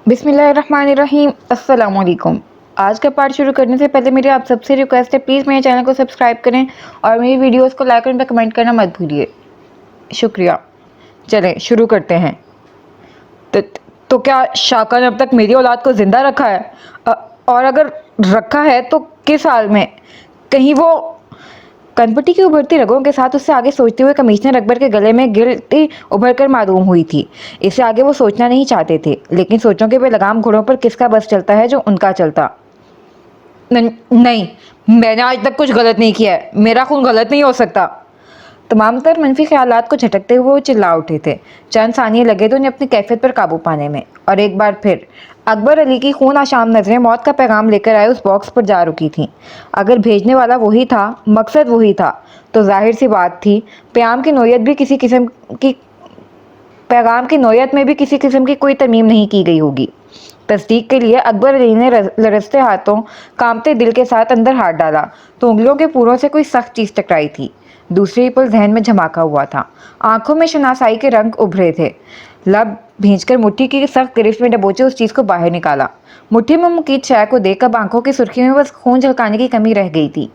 बिस्मिल्लाहिर्रहमानिर्रहीम। अस्सलाम वालेकुम। आज का पार्ट शुरू करने से पहले मेरी आप सबसे रिक्वेस्ट है, प्लीज़ मेरे चैनल को सब्सक्राइब करें और मेरी वीडियोस को लाइक और कमेंट करना मत भूलिए, शुक्रिया। चलें शुरू करते हैं। तो, तो क्या शाका ने अब तक मेरी औलाद को ज़िंदा रखा है? और अगर रखा है तो किस हाल में? कहीं वो कनपटी की उभरती रगों के साथ उससे आगे सोचते हुए कमिश्नर अकबर के गले में गिरती उभर कर मालूम हुई थी। इससे आगे वो सोचना नहीं चाहते थे, लेकिन सोचों के बेलगाम घोड़ों पर किसका बस चलता है जो उनका चलता। नहीं, मैंने आज तक कुछ गलत नहीं किया है। मेरा खून गलत नहीं हो सकता। तमाम तर मनफी ख्यालात को झटकते हुए वो चिल्ला उठे थे। चंद सानिये लगे तो उन्हें अपनी कैफियत पर काबू पाने में, और एक बार फिर अकबर अली की खून आशाम नजरें मौत का पैगाम लेकर आए उस बॉक्स पर जा रुकी थीं। अगर भेजने वाला वही था, मकसद वही था, तो जाहिर सी बात थी पैगाम की नोयत भी किसी किस्म की पैगाम की नोयत में भी किसी किस्म की कोई तरमीम नहीं की गई होगी। तस्दीक के लिए अकबर अली ने लरसते हाथों, कांपते दिल के साथ अंदर हाथ डाला तो उंगलियों के पूरों से कोई सख्त चीज़ टकराई थी। दूसरी पल जहन में झमाका हुआ था। आंखों में शनासाई के रंग उभरे थे। लब भींचकर मुट्ठी की सख्त गिरफ्त में दबोचे उस चीज़ को बाहर निकाला। मुट्ठी में मुकीद शय को देख अब आंखों की सुर्खी में बस खून झलकाने की कमी रह गई थी।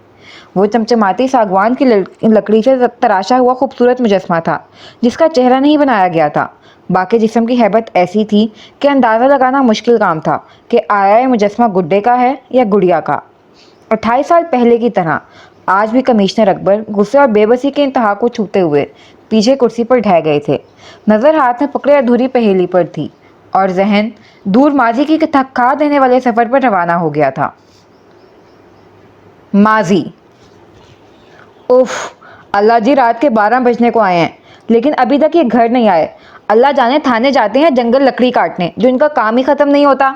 वो चमचमाती सागवान की लकड़ी से तराशा हुआ खूबसूरत मुजस्मा था, जिसका चेहरा नहीं बनाया गया था। बाकी जिस्म की हैबत ऐसी थी कि अंदाज़ा लगाना मुश्किल काम था कि आया ये मुजस्मा गुड्डे का है या गुड़िया का। 28 साल पहले की तरह आज भी कमिश्नर अकबर गुस्से और बेबसी के इंतहा को छूते हुए पीछे कुर्सी पर ढह गए थे। नज़र हाथ में पकड़े अधूरी पहेली पर थी और जहन दूर माजी की थका देने वाले सफ़र पर रवाना हो गया था। माजी। उफ, अल्लाह जी, रात के 12 बजने को आए हैं लेकिन अभी तक ये घर नहीं आए। अल्लाह जाने थाने जाते हैं जंगल लकड़ी काटने, जो इनका काम ही ख़त्म नहीं होता।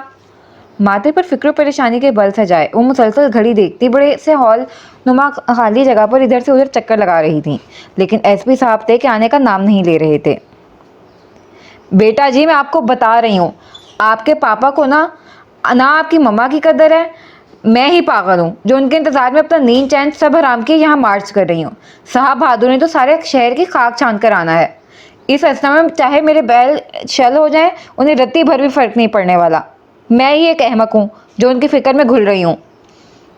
माथे पर फिक्र परेशानी के बल सजाए वो मुसलसल घड़ी देखती बड़े से हॉल नुमा खाली जगह पर इधर से उधर चक्कर लगा रही थी, लेकिन एसपी साहब थे कि आने का नाम नहीं ले रहे थे। बेटा जी, मैं आपको बता रही हूँ, आपके पापा को ना आपकी मम्मा की कदर है। मैं ही पागल हूँ जो उनके इंतजार में अपना नींद चैन सब हराम के यहाँ मार्च कर रही हूँ। साहब बहादुर ने तो सारे शहर की खाक छान कर आना है। इस अवस्था में चाहे मेरे बैल शल हो जाए, उन्हें रत्ती भर भी फर्क नहीं पड़ने वाला। मैं ही एक अहमक हूँ जो उनकी फिक्र में घुल रही हूँ।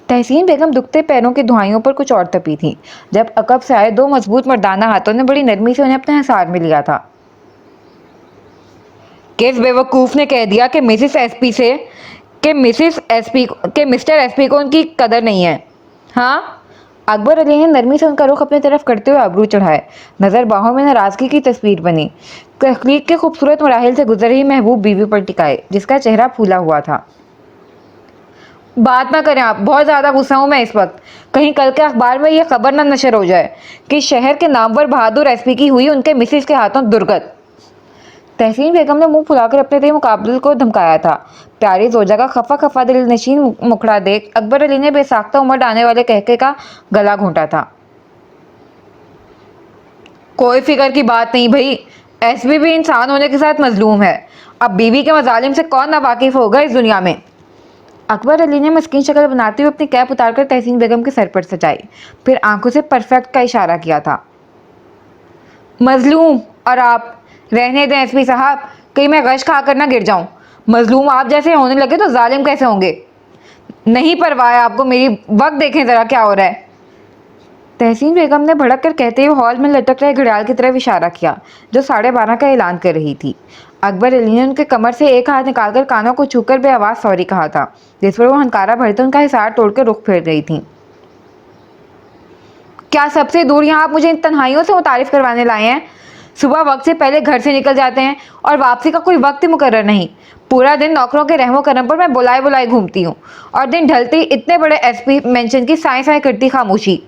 तहसीन बेगम दुखते पैरों की दुहाइयों पर कुछ और तपी थी जब अकब से आए दो मजबूत मर्दाना हाथों ने बड़ी नरमी से उन्हें अपने हिसार में लिया था। किस बेवकूफ़ ने कह दिया कि मिस्टर एसपी को उनकी कदर नहीं है? हाँ, अकबर अली ने नरमी से उनका रुख अपनी तरफ करते हुए आबरू चढ़ाए। नज़र बाहों में नाराज़गी की तस्वीर बनी। तख्लीक के खूबसूरत मराहिल से गुजर रही महबूब बीवी पर टिकाए, जिसका चेहरा फूला हुआ था। बात ना करें आप, बहुत ज़्यादा गुस्सा हूँ मैं इस वक्त। कहीं कल के अखबार में यह खबर ना नशर हो जाए कि शहर के नामवर बहादुर एसपी की हुई उनके मिसिस के हाथों दुर्गत। तहसीन बेगम ने मुंह फुलाकर अपने थे मुकाबले को धमकाया था। प्यारी जोजा का खफा खफा दिल नशीन मुखड़ा देख अकबर अली ने बेसाख्ता उमड़ आने वाले कहके का गला घोंटा था। कोई फिक्र की बात नहीं भाई, एसपी भी इंसान होने के साथ मजलूम है। अब बीवी के मजालिम से कौन ना वाकिफ होगा इस दुनिया में। अकबर अली ने मस्कीन शक्ल बनाते हुए अपनी कैप उतारकर तहसीन बेगम के सर पर सजाई, फिर आंखों से परफेक्ट का इशारा किया था। मजलूम और आप? रहने दें एसपी साहब, कहीं मैं गश खा कर ना गिर जाऊं। मजलूम आप जैसे होने लगे तो जालिम कैसे होंगे? नहीं परवाह है आपको मेरी, वक्त देखें ज़रा क्या हो रहा है। तहसीन बेगम ने भड़क कर कहते हुए हॉल में लटक रहे घड़ियाल की तरफ इशारा किया जो 12:30 का ऐलान कर रही थी। अकबर अली ने उनके कमर से एक हाथ निकालकर कानों को छूकर बेआवाज़ सॉरी कहा था, जिस पर वो हंकारा भरते उनका हिसार तोड़कर रुख फेर रही थी। क्या सबसे दूर यहाँ आप मुझे इन तन्हाइयों से मुतारिफ करवाने लाए हैं? सुबह वक्त से पहले घर से निकल जाते हैं और वापसी का कोई वक्त ही मुकर्रर नहीं। पूरा दिन नौकरों के रहमो करम पर मैं बुलाए बुलाए घूमती हूँ और दिन ढलते ही इतने बड़े एसपी मेंशन की साए साए करती खामोशी।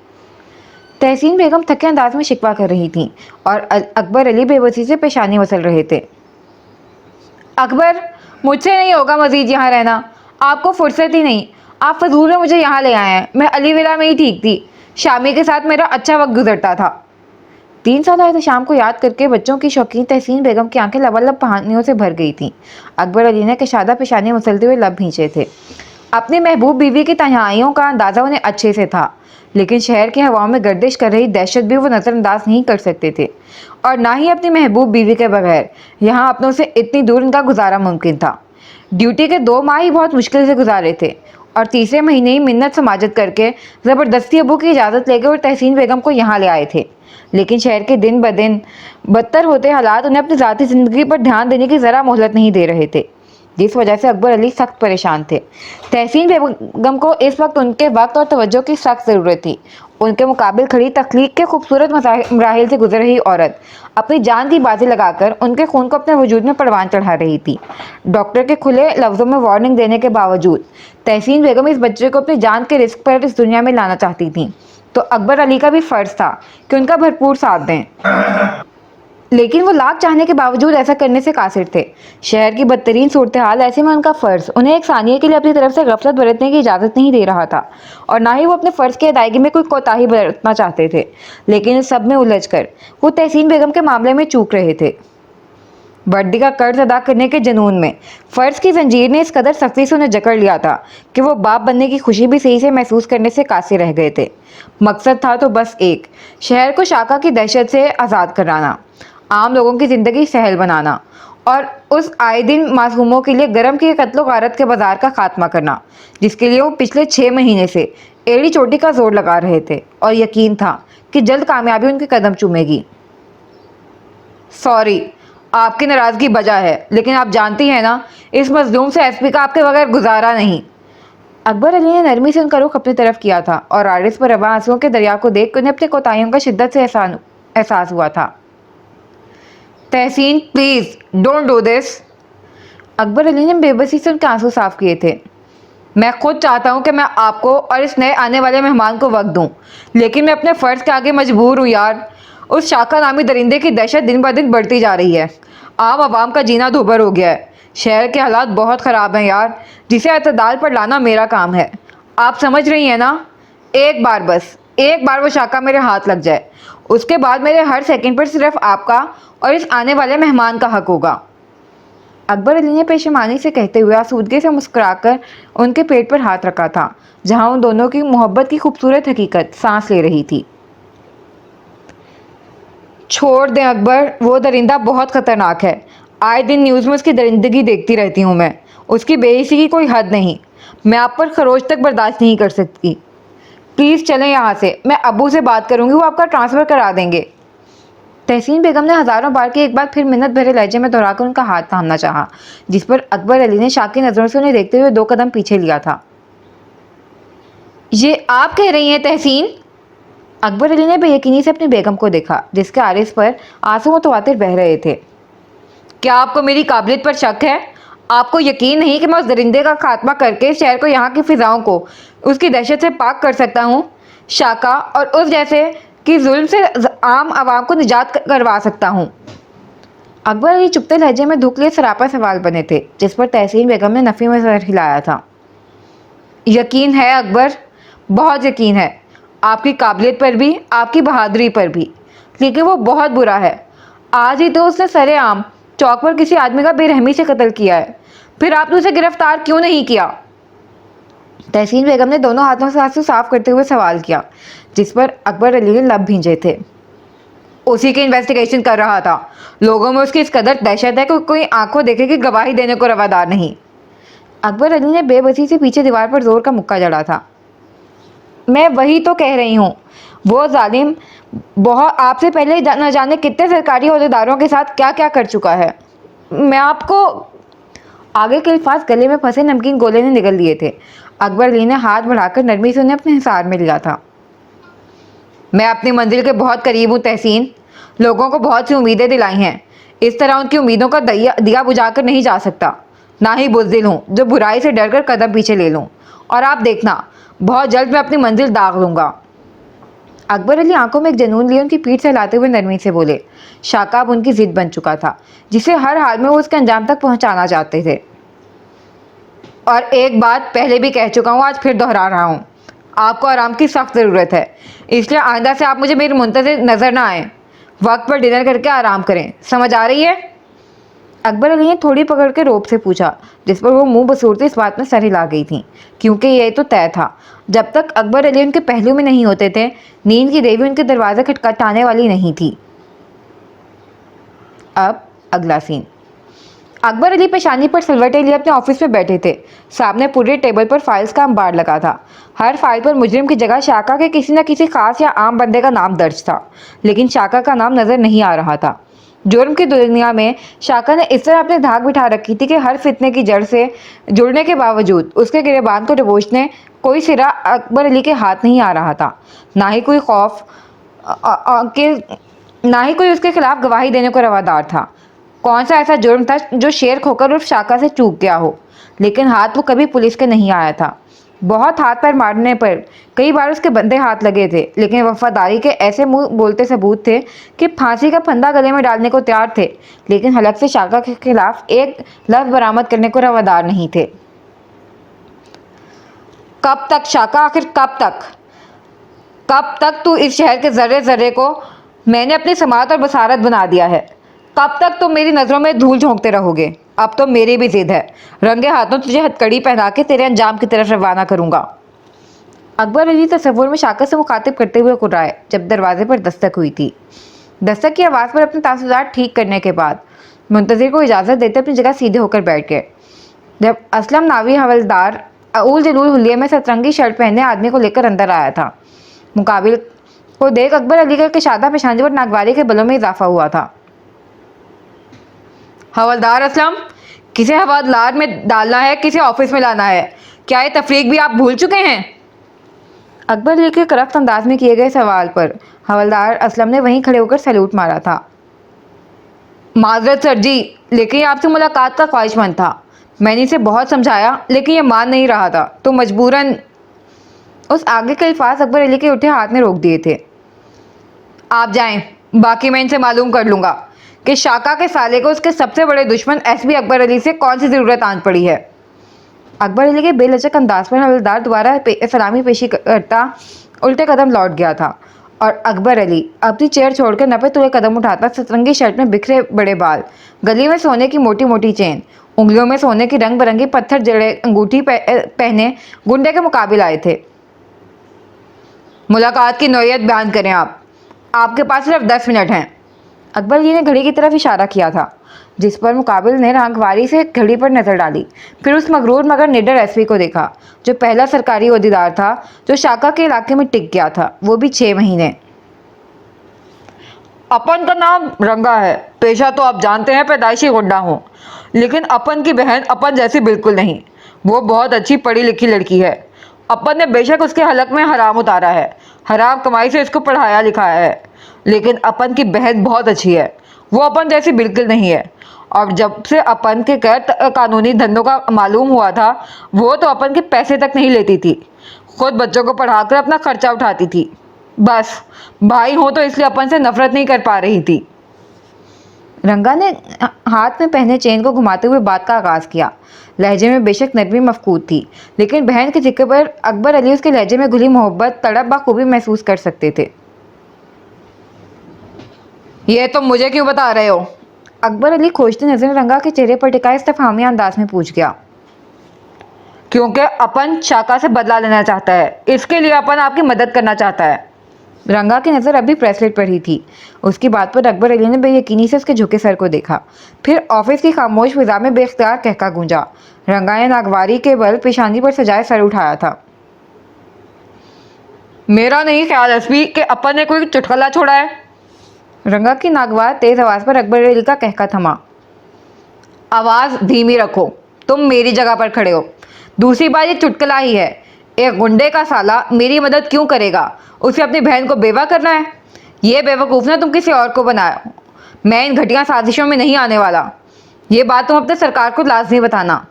तहसीन बेगम थके अंदाज में शिकवा कर रही थीं और अकबर अली बेबसी से पेशानी मसल रहे थे। अकबर, मुझसे नहीं होगा मजीद यहाँ रहना। आपको फुर्सत ही नहीं। आप फजूल में मुझे यहाँ ले आए हैं। मैं अली विला में ही ठीक थी। शामी के साथ मेरा अच्छा वक्त गुजरता था। 3 साल आए थे शाम को याद करके बच्चों की शौकीन तहसीन बेगम की आंखें लबालब कहानियों से भर गई थीं। अकबर अली ने कशादा पेशानी मसलते हुए लब भींचे थे। अपनी महबूब बीवी की तन्हाइयों का अंदाज़ा उन्हें अच्छे से था, लेकिन शहर की हवाओं में गर्दिश कर रही दहशत भी वो नज़रअंदाज नहीं कर सकते थे, और ना ही अपनी महबूब बीवी के बगैर यहाँ अपनों से इतनी दूर इनका गुजारा मुमकिन था। ड्यूटी के 2 माह ही बहुत मुश्किल से गुजारे थे और तीसरे महीने ही मिन्नत समाजत करके ज़बरदस्ती अबू की इजाज़त लेकर और तहसीन बेगम को यहाँ ले आए थे। लेकिन शहर के दिन ब दिन बदतर होते हालात उन्हें अपनी ज़ाती ज़िंदगी पर ध्यान देने की ज़रा मोहलत नहीं दे रहे थे, जिस वजह से अकबर अली सख्त परेशान थे। तहसीन बेगम को इस वक्त वक्त और तवज्जो की सख्त ज़रूरत थी। उनके मुकाबिल खड़ी तख्लीक के खूबसूरत मराहिल से गुजर रही औरत अपनी जान की बाजी लगाकर उनके खून को अपने वजूद में परवान चढ़ा रही थी। डॉक्टर के खुले लफ्ज़ों में वार्निंग देने के बावजूद तहसीन बेगम इस बच्चे को अपनी जान के रिस्क पर इस दुनिया में लाना चाहती थी, तो अकबर अली का भी फ़र्ज़ था कि उनका भरपूर साथ दें। लेकिन वो लाख चाहने के बावजूद ऐसा करने से कासिर थे। शहर की बदतरीन सूरत हाल, ऐसे में उनका फ़र्ज़ उन्हें एक सानिये के लिए अपनी तरफ से गफलत बरतने की इजाज़त नहीं दे रहा था और ना ही वो अपने फ़र्ज़ की अदायगी में कोई कोताही बरतना चाहते थे। लेकिन इस सब में उलझ कर वो तहसीन बेगम के मामले में चूक रहे थे। वर्दी का कर्ज अदा करने के जुनून में फ़र्ज़ की जंजीर ने इस कदर सख्ती से उन्हें जकड़ लिया था कि वो बाप बनने की खुशी भी सही से महसूस करने से कासिर रह गए थे। मकसद था तो बस एक, शहर को शाका की दहशत से आज़ाद कराना, आम लोगों की ज़िंदगी सहल बनाना और उस आए दिन मासूमों के लिए गरम किए कत्लो गारत के बाजार का खात्मा करना, जिसके लिए वो पिछले 6 महीने से एड़ी चोटी का जोर लगा रहे थे और यकीन था कि जल्द कामयाबी उनके कदम चूमेगी। सॉरी, आपकी नाराज़गी बजा है, लेकिन आप जानती हैं ना, इस मजलूम से एसपी का आपके बगैर गुजारा नहीं। अकबर अली ने नरमी से उनका रुख अपनी तरफ किया था और आरिस पर रवा आंसुओं के दरिया को देख उन्हें अपनी कोताहियों का शिद्दत से एहसास हुआ था। Tahseen, please don't do this. Akbar Ali ने बेबसी से उनके आंसू साफ किए थे। मैं खुद चाहता हूँ कि मैं आपको और इस नए आने वाले मेहमान को वक्त दूँ, लेकिन मैं अपने फ़र्ज़ के आगे मजबूर हूँ यार। उस शाका नामी दरिंदे की दहशत दिन ब दिन बढ़ती जा रही है। आम आवाम का जीना दूभर हो गया है। शहर के हालात बहुत ख़राब हैं यार, जिसे अतदाल पर लाना मेरा काम है। आप समझ रही हैं ना? एक बार, बस एक बार वो शाका मेरे हाथ लग जाए, उसके बाद मेरे हर सेकंड पर सिर्फ आपका और इस आने वाले मेहमान का हक होगा। अकबर अली ने पेशेमानी से कहते हुए आसूदगी से मुस्कुराकर उनके पेट पर हाथ रखा था, जहां उन दोनों की मोहब्बत की खूबसूरत हकीकत सांस ले रही थी। छोड़ दें अकबर, वो दरिंदा बहुत ख़तरनाक है। आए दिन न्यूज़ में उसकी दरिंदगी देखती रहती हूँ मैं। उसकी बेइज्जती की कोई हद नहीं। मैं आप पर खरोच तक बर्दाश्त नहीं कर सकती। प्लीज़ चलें यहाँ से, मैं अबू से बात करूँगी, वो आपका ट्रांसफ़र करा देंगे। तहसीन बेगम ने हज़ारों बार की एक बात फिर मिन्नत भरे लहजे में दोहराकर उनका हाथ थामना चाहा, जिस पर अकबर अली ने शाकी नज़रों से उन्हें देखते हुए 2 कदम पीछे लिया था। ये आप कह रही हैं तहसीन? अकबर अली ने बेयकीनी से अपनी बेगम को देखा, जिसके आरिस पर आंसू मुतवातिर बह रहे थे। क्या आपको मेरी काबिलियत पर शक है? आपको यकीन नहीं कि मैं उस दरिंदे का खात्मा करके शहर को, यहाँ की फ़िज़ाओं को उसकी दहशत से पाक कर सकता हूँ? शाका और उस जैसे कि जुल्म से आम आवाम को निजात करवा सकता हूँ? अकबर अली चुपते लहजे में धुकले सरापा सवाल बने थे, जिस पर तहसीन बेगम ने नफ़ी में सर हिलाया था। यकीन है अकबर, बहुत यकीन है, आपकी काबिलियत पर भी, आपकी बहादुरी पर भी। लेकिन वो बहुत बुरा है। आज ही तो उसने सरेआम चौक पर किसी आदमी का बेरहमी से कत्ल किया है। फिर आपने उसे गिरफ्तार क्यों नहीं किया? तहसीन बेगम ने दोनों हाथों से आंसू साफ करते हुए सवाल किया, जिस पर अकबर अली ने लब भींजे थे। उसी की इन्वेस्टिगेशन कर रहा था। लोगों में उसकी इस कदर दहशत है कि कोई आंखों देखे कि गवाही देने को रवादार नहीं। अकबर अली ने बेबसी से पीछे दीवार पर जोर का मुक्का जड़ा था। मैं वही तो कह रही हूँ, वो जालिम बहुत आपसे पहले न जाने कितने सरकारी अहदेदारों के साथ क्या क्या कर चुका है। मैं आपको, आगे के अल्फाज गले में फंसे नमकीन गोले ने निगल लिए थे। अकबर अली ने हाथ बढ़ाकर नरमी से उन्हें अपने हिसार में लिया था। मैं अपनी मंजिल के बहुत करीब हूँ तहसीन। लोगों को बहुत सी उम्मीदें दिलाई हैं। इस तरह उनकी उम्मीदों का दिया बुझाकर नहीं जा सकता। ना ही बुज़दिल हूँ जो बुराई से डरकर कदम पीछे ले लूँ। और आप देखना, बहुत जल्द मैं अपनी मंजिल दाग लूँगा। अकबर अली आंखों में एक जनून लिए उनकी पीठ से हिलाते हुए नरमी से बोले। शाका अब उनकी जिद बन चुका था, जिसे हर हाल में वो उसके अंजाम तक पहुँचाना चाहते थे। और एक बात पहले भी कह चुका हूँ, आज फिर दोहरा रहा हूँ, आपको आराम की सख्त ज़रूरत है। इसलिए आइंदा से आप मुझे मेरी मुंतज़िर नज़र ना आएँ। वक्त पर डिनर करके आराम करें, समझ आ रही है? अकबर अली ने थोड़ी पकड़ के रोब से पूछा, जिस पर वो मुंह बसूरते इस बात में सर हिला गई थी, क्योंकि यह तो तय था, जब तक अकबर अली उनके पहलू में नहीं होते थे, नींद की देवी उनके दरवाजे खटखटाने वाली नहीं थी। अब अगला सीन। अकबर अली पेशानी पर सिलवटें लिए अपने ऑफिस में बैठे थे। सामने पूरे टेबल पर फाइल्स का अंबार लगा था। हर फाइल पर मुजरिम की जगह शाका के किसी न किसी खास या आम बंदे का नाम दर्ज था, लेकिन शाका का नाम नजर नहीं आ रहा था। जुर्म की दुनिया में शाका ने इस तरह अपनी धाक बिठा रखी थी कि हर फितने की जड़ से जुड़ने के बावजूद उसके गिरेबान को दबोचने कोई सिरा अकबर अली के हाथ नहीं आ रहा था। ना ही कोई खौफ के ना ही कोई उसके खिलाफ गवाही देने को रवादार था। कौन सा ऐसा जुर्म था जो शेर खोकर उर्फ शाका से चूक गया हो, लेकिन हाथ वो कभी पुलिस के नहीं आया था। बहुत हाथ पैर मारने पर कई बार उसके बंदे हाथ लगे थे, लेकिन वफादारी के ऐसे मुंह बोलते सबूत थे कि फांसी का फंदा गले में डालने को तैयार थे, लेकिन हलक से शाका के खिलाफ एक लफ्ज बरामद करने को रवादार नहीं थे। कब तक शाका, आखिर कब तक तू इस शहर के जर्रे जर्रे को मैंने अपनी समात और बसारत बना दिया है? कब तक तुम मेरी नज़रों में धूल झोंकते रहोगे? अब तो मेरी भी जिद है, रंगे हाथों तुझे हथकड़ी पहना के तेरे अंजाम की तरफ रवाना करूंगा। अकबर अली तसव्वुर में शाका से मुखातिब करते हुए कुर्राए जब दरवाजे पर दस्तक हुई थी। दस्तक की आवाज़ पर अपने तासुरात ठीक करने के बाद मुंतजिर को इजाज़त देते अपनी जगह सीधे होकर बैठ गए। जब असलम नावी हवलदार अऊल जलूल हुलिये में सतरंगी शर्ट पहने आदमी को लेकर अंदर आया था। मुकाबिल को देख अकबर अली का कशादा पेशानी पर नागवारी के बलों में इजाफा हुआ था। हवलदार असलम, किसे हवलदार में डालना है, किसे ऑफिस में लाना है? क्या ये तफरीक भी आप भूल चुके हैं? अकबर अली के करख्त अंदाज में किए गए सवाल पर हवलदार असलम ने वहीं खड़े होकर सैल्यूट मारा था। माजरत सर जी, लेकिन ये आपसे मुलाकात का ख्वाहिशमंद था। मैंने इसे बहुत समझाया, लेकिन ये मान नहीं रहा था, तो मजबूरन। उस आगे के अल्फाज अकबर अली के उठे हाथ ने रोक दिए थे। आप जाएं, बाकी मैं इनसे मालूम कर लूँगा कि शाका के साले को उसके सबसे बड़े दुश्मन एसपी अकबर अली से कौन सी ज़रूरत आन पड़ी है। अकबर अली के बेलचक अंदाज पर हवलदार दोबारा सलामी पेशी करता उल्टे कदम लौट गया था और अकबर अली अपनी चेयर छोड़कर नपे तुले कदम उठाता सतरंगी शर्ट में बिखरे बड़े बाल, गली में सोने की मोटी मोटी चेन, उंगलियों में सोने की रंग बिरंगी पत्थर जड़े अंगूठी पहने गुंडे के मुकाबले आए थे। मुलाकात की नौयत बयान करें आप। आपके पास सिर्फ 10 मिनट हैं। अकबर अली ने घड़ी की तरफ इशारा किया था, जिस पर मुकाबिल ने रांगवारी से घड़ी पर नजर डाली, फिर उस मगरूर मगर निडर एसपी को देखा जो पहला सरकारी ओहदेदार था जो शाका के इलाके में टिक गया था, वो भी 6 महीने। अपन का नाम रंगा है, पेशा तो आप जानते हैं पैदाइशी गुंडा हूँ, लेकिन अपन की बहन अपन जैसी बिल्कुल नहीं। वो बहुत अच्छी पढ़ी लिखी लड़की है। अपन ने बेशक उसके हलक में हराम उतारा है, हराम कमाई से इसको पढ़ाया लिखाया है, लेकिन अपन की बहन बहुत अच्छी है। वो अपन जैसी बिल्कुल नहीं है। और जब से अपन के गैर कानूनी धंधों का मालूम हुआ था, वो तो अपन के पैसे तक नहीं लेती थी, खुद बच्चों को पढ़ाकर अपना खर्चा उठाती थी। बस भाई हो तो इसलिए अपन से नफरत नहीं कर पा रही थी। रंगा ने हाथ में पहने चेन को घुमाते हुए बात का आगाज किया। लहजे में बेशक नरमी मफकूद थी, लेकिन बहन के जिक्र पर अकबर अली उसके लहजे में घुली मोहब्बत तड़प बखूबी महसूस कर सकते थे। ये तुम मुझे क्यों बता रहे हो? अकबर अली खोजती नजर रंगा के चेहरे पर टिका इस्तफहामी अंदाज में पूछ गया। क्योंकि अपन शाका से बदला लेना चाहता है, इसके लिए अपन आपकी मदद करना चाहता है। रंगा की नज़र अभी ब्रेसलेट पर ही थी। उसकी बात पर अकबर अली ने बेयकीनी से उसके झुके सर को देखा, फिर ऑफिस की खामोश फिजा में बेख्तियार कहका गूंजा। रंगा ने नागवारी के बल पेशानी पर सजाए सर उठाया था। मेरा नहीं ख्याल एसपी कि अपन ने कोई चुटकुला छोड़ा है। रंगा की नागवार तेज आवाज पर अकबर अली का कहका थमा। आवाज धीमी रखो, तुम मेरी जगह पर खड़े हो। दूसरी बात ये चुटकुला ही है। एक गुंडे का साला मेरी मदद क्यों करेगा? उसे अपनी बहन को बेवा करना है? ये बेवकूफ़ ने तुम किसी और को बनाया। मैं इन घटिया साजिशों में नहीं आने वाला। ये बात तुम अपने सरकार को लाजमी बताना।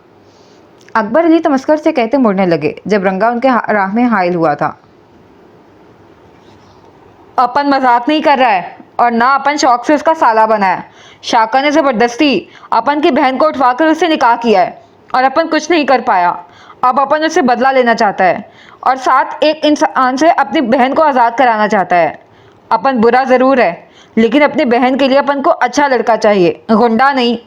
अकबर अली तमस्कर से कहते मुड़ने लगे जब रंगा उनके राह में हाइल हुआ था। अपन मजाक नहीं कर रहा है और ना अपन शौक से उसका साला बना है। शाका ने ज़बरदस्ती अपन की बहन को उठवाकर उससे निकाह किया है और अपन कुछ नहीं कर पाया। अब अपन उससे बदला लेना चाहता है और साथ एक इंसान से अपनी बहन को आज़ाद कराना चाहता है। अपन बुरा ज़रूर है, लेकिन अपनी बहन के लिए अपन को अच्छा लड़का चाहिए, गुंडा नहीं।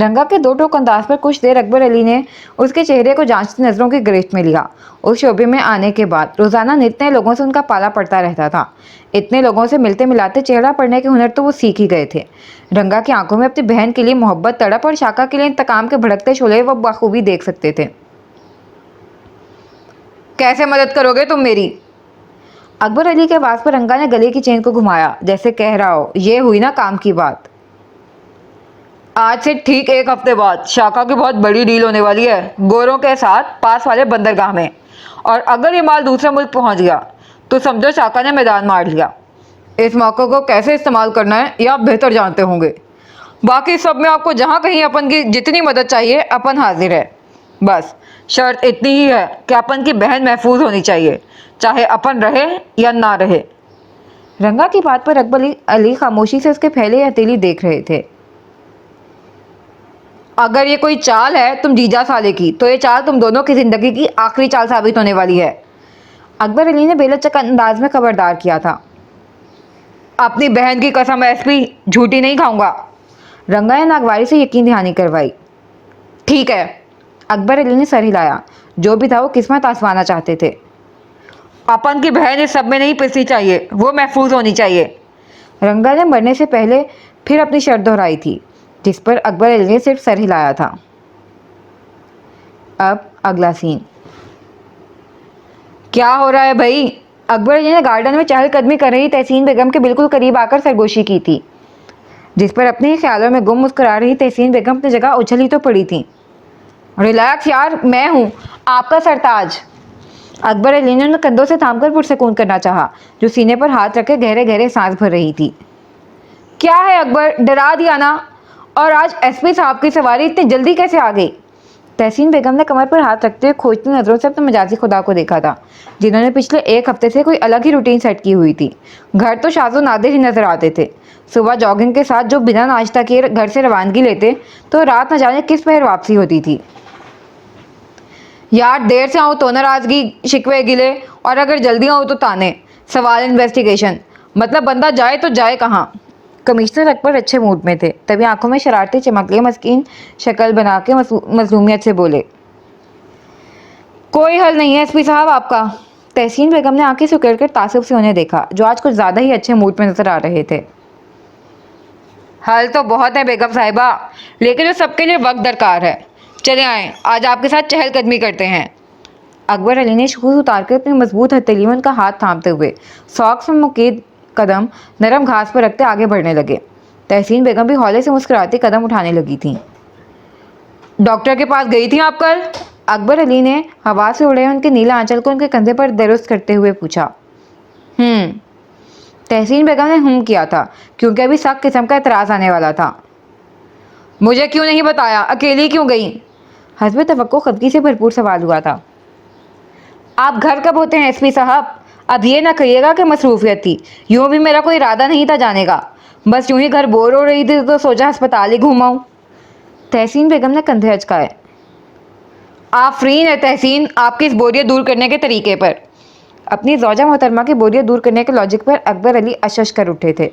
रंगा के दो टोक अंदाज पर कुछ देर अकबर अली ने उसके चेहरे को जांचती नजरों की गिरफ्त में लिया। उस शोबे में आने के बाद रोजाना नित नए लोगों से उनका पाला पड़ता रहता था। इतने लोगों से मिलते मिलाते चेहरा पढ़ने के हुनर तो वो सीख ही गए थे। रंगा की आंखों में अपनी बहन के लिए मोहब्बत, तड़प और शाका के लिए इंतकाम के भड़कते शोले वो बखूबी देख सकते थे। कैसे मदद करोगे तुम मेरी? अकबर अली के आवाज पर रंगा ने गले की चेन को घुमाया, जैसे कह रहा हो ये हुई ना काम की बात। आज से ठीक 1 हफ्ते बाद शाका की बहुत बड़ी डील होने वाली है गोरों के साथ पास वाले बंदरगाह में, और अगर ये माल दूसरे मुल्क पहुंच गया तो समझो शाका ने मैदान मार लिया। इस मौके को कैसे इस्तेमाल करना है ये आप बेहतर जानते होंगे। बाकी सब में आपको जहां कहीं अपन की जितनी मदद चाहिए अपन हाजिर है। बस शर्त इतनी ही है कि अपन की बहन महफूज होनी चाहिए, चाहे अपन रहे या ना रहे। रंगा की बात पर अकबर अली खामोशी से उसके फैले हथेली देख रहे थे। अगर ये कोई चाल है तुम जीजा साले की, तो ये चाल तुम दोनों की जिंदगी की आखिरी चाल साबित होने वाली है। अकबर अली ने बेलचक अंदाज में खबरदार किया था। अपनी बहन की कसम एसपी, झूठी नहीं खाऊंगा। रंगा ने नागवारी से यकीन दहानी करवाई। ठीक है। अकबर अली ने सर हिलाया। जो भी था वो किस्मत आजमाना चाहते थे। अपन की बहन इस सब में नहीं पिसनी चाहिए, वो महफूज होनी चाहिए। रंगा ने मरने से पहले फिर अपनी शर्त दोहराई थी, जिस पर अकबर अली ने सिर्फ सर हिलाया था। अब अगला सीन। क्या हो रहा है भाई? अकबर अली ने गार्डन में चहलकदमी कर रही तहसीन बेगम के बिल्कुल करीब आकर सरगोशी की थी, जिस पर अपने ख्यालों में गुम मुस्कुरा रही तहसीन बेगम अपनी जगह उछली तो पड़ी थी। रिलैक्स यार, मैं हूँ आपका सरताज। अकबर अली ने उन्हें कंधों से थामकर पुरसकून करना चाहा, जो सीने पर हाथ रखे गहरे गहरे सांस भर रही थी। क्या है अकबर, डरा दिया ना? और आज एसपी साहब की सवारी इतनी जल्दी कैसे आ गई? तहसीन बेगम ने कमर पर हाथ रखते हुए खोजती नजरों से अपने मजाजी खुदा को देखा था, जिन्होंने पिछले 1 हफ्ते से कोई अलग ही रूटीन सेट की हुई थी। घर तो शाजो नादिर ही नजर आते थे। सुबह जॉगिंग के साथ जो बिना नाश्ता किए घर से रवानगी लेते, तो रात न जाने किस पहर वापसी होती थी। यार देर से आऊँ तो नाराजगी, शिकवे गिले, और अगर जल्दी आऊँ तो ताने, सवाल, इन्वेस्टिगेशन। मतलब बंदा जाए तो जाए कहाँ? कमिश्नर अकबर अच्छे मूड में थे, तभी आंखों में शरारती चमक लिए मस्कीन शक्ल बना के मजलूमियत से बोले। कोई हल नहीं है एसपी साहब आपका। तहसीन बेगम ने आंखें सुकेड़ कर तासुब से उन्हें देखा, जो आज कुछ ज्यादा ही अच्छे मूड में नजर आ रहे थे। हल तो बहुत है बेगम साहिबा, लेकिन उस सबके लिए वक्त दरकार है। चले आए, आज आपके साथ चहलकदमी करते हैं। अकबर अली ने शूज उतार कर अपनी मजबूत हथेली में उनका हाथ थामते हुए सॉक्स में मुकीद कदम नरम घास पर रखते आगे बढ़ने लगे। तहसीन बेगम भी हौले से मुस्कुराती कदम उठाने लगी थी। डॉक्टर के पास गई थी आप कल? अकबर अली ने हवा से उड़े उनके नीला आंचल को उनके कंधे पर दुरुस्त करते हुए पूछा। तहसीन बेगम ने किया था, क्योंकि अभी सख्त किस्म का एतराज आने वाला था। मुझे क्यों नहीं बताया? अकेली क्यों गई? हस्ब तवक्को खफगी से भरपूर सवाल हुआ था। आप घर कब होते हैं एसपी साहब? अब ये ना कहिएगा कि मसरूफियत थी, यूँ भी मेरा कोई इरादा नहीं था जाने का, बस यूँ ही घर बोर हो रही थी तो सोचा अस्पताल ही घूमाऊँ। तहसीन बेगम ने कंधे अचकाए। आप फ्री हैं तहसीन, आपकी इस बोरियत दूर करने के तरीके पर। अपनी ज़ौजा मोहतरमा की बोरियत दूर करने के लॉजिक पर अकबर अली अशश कर उठे थे।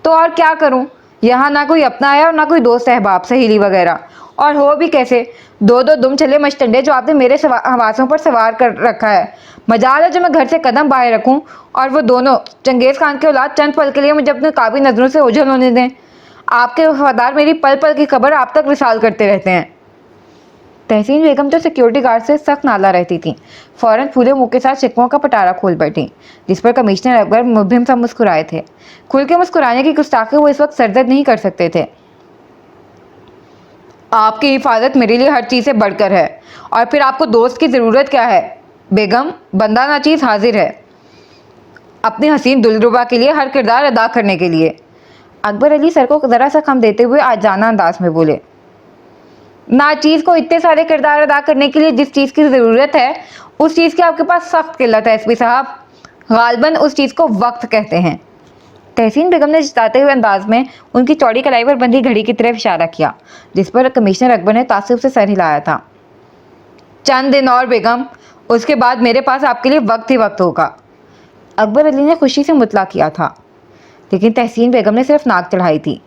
तो और क्या करूं? यहाँ ना कोई अपना है और ना कोई दोस्त अहबाब सहेली वगैरह, और हो भी कैसे? दो दुम चले मशटंडे जो आपने मेरे हवासों पर सवार कर रखा है। मजाल है जो मैं घर से कदम बाहर रखूं और वो दोनों चंगेज़ खान के औलाद चंद पल के लिए मुझे अपने काबी नज़रों से ओझल होने दें। आपके वफादार मेरी पल पल की खबर आप तक रिसाल करते रहते हैं। तहसीन बेगम तो सिक्योरिटी गार्ड से सख्त नाला रहती थी, फौरन फूले मुंह के साथ शिकवों का पटारा खोल बैठी, जिस पर कमिश्नर अकबर मुबहिम सा मुस्कुराए थे। खुल के मुस्कुराने की गुस्ताखी वो इस वक्त सरजद नहीं कर सकते थे। आपकी हिफाजत मेरे लिए हर चीज़ से बढ़कर है, और फिर आपको दोस्त की ज़रूरत क्या है? बेगम, बंदा नाचीज़ हाजिर है अपनी हसीन दुलरुबा के लिए हर किरदार अदा करने के लिए। अकबर अली सर को ज़रा सा खम देते हुए आज जाना अंदाज में बोले। नाचीज़ को इतने सारे किरदार अदा करने के लिए जिस चीज़ की ज़रूरत है, उस चीज़ की आपके पास सख्त किल्लत है एसपी साहब। गालबन उस चीज़ को वक्त कहते हैं। तहसीन बेगम ने जताते हुए अंदाज में उनकी चौड़ी कलाई पर बंधी घड़ी की तरफ इशारा किया, जिस पर कमिश्नर अकबर ने तासुब से सर हिलाया था। चंद दिन और बेगम, उसके बाद मेरे पास आपके लिए वक्त ही वक्त होगा। अकबर अली ने खुशी से मुतला किया था, लेकिन तहसीन बेगम ने सिर्फ नाक चढ़ाई थी।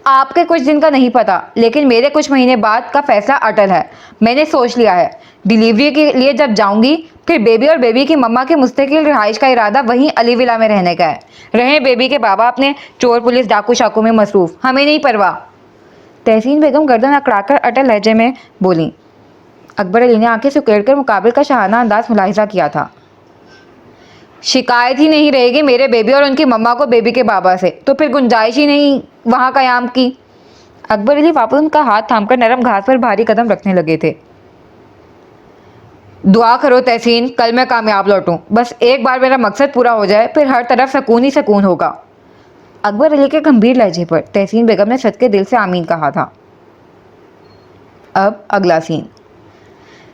आपके कुछ दिन का नहीं पता, लेकिन मेरे कुछ महीने बाद का फैसला अटल है। मैंने सोच लिया है, डिलीवरी के लिए जब जाऊंगी फिर बेबी और बेबी की मम्मा की मुस्तकिल रिहाइश का इरादा वहीं अली विला में रहने का है। रहे बेबी के बाबा अपने चोर पुलिस डाकू शाकू में मसरूफ, हमें नहीं परवाह। तहसीन बेगम गर्दन अकड़ाकर अटल लहजे में बोली। अकबर अली ने आंखें सुकेड़कर मुकाबिल का शाहाना अंदाज मुलाहिजा किया था। शिकायत ही नहीं रहेगी मेरे बेबी और उनकी मम्मा को बेबी के बाबा से, तो फिर गुंजाइश ही नहीं वहाँ कयाम की। अकबर अली वापस उनका हाथ थामकर नरम घास पर भारी कदम रखने लगे थे। दुआ करो तहसीन, कल मैं कामयाब लौटूं। बस एक बार मेरा मकसद पूरा हो जाए, फिर हर तरफ सुकून ही सुकून होगा। अकबर अली के गंभीर लहजे पर तहसीन बेगम ने सदके दिल से आमीन कहा था। अब अगला सीन।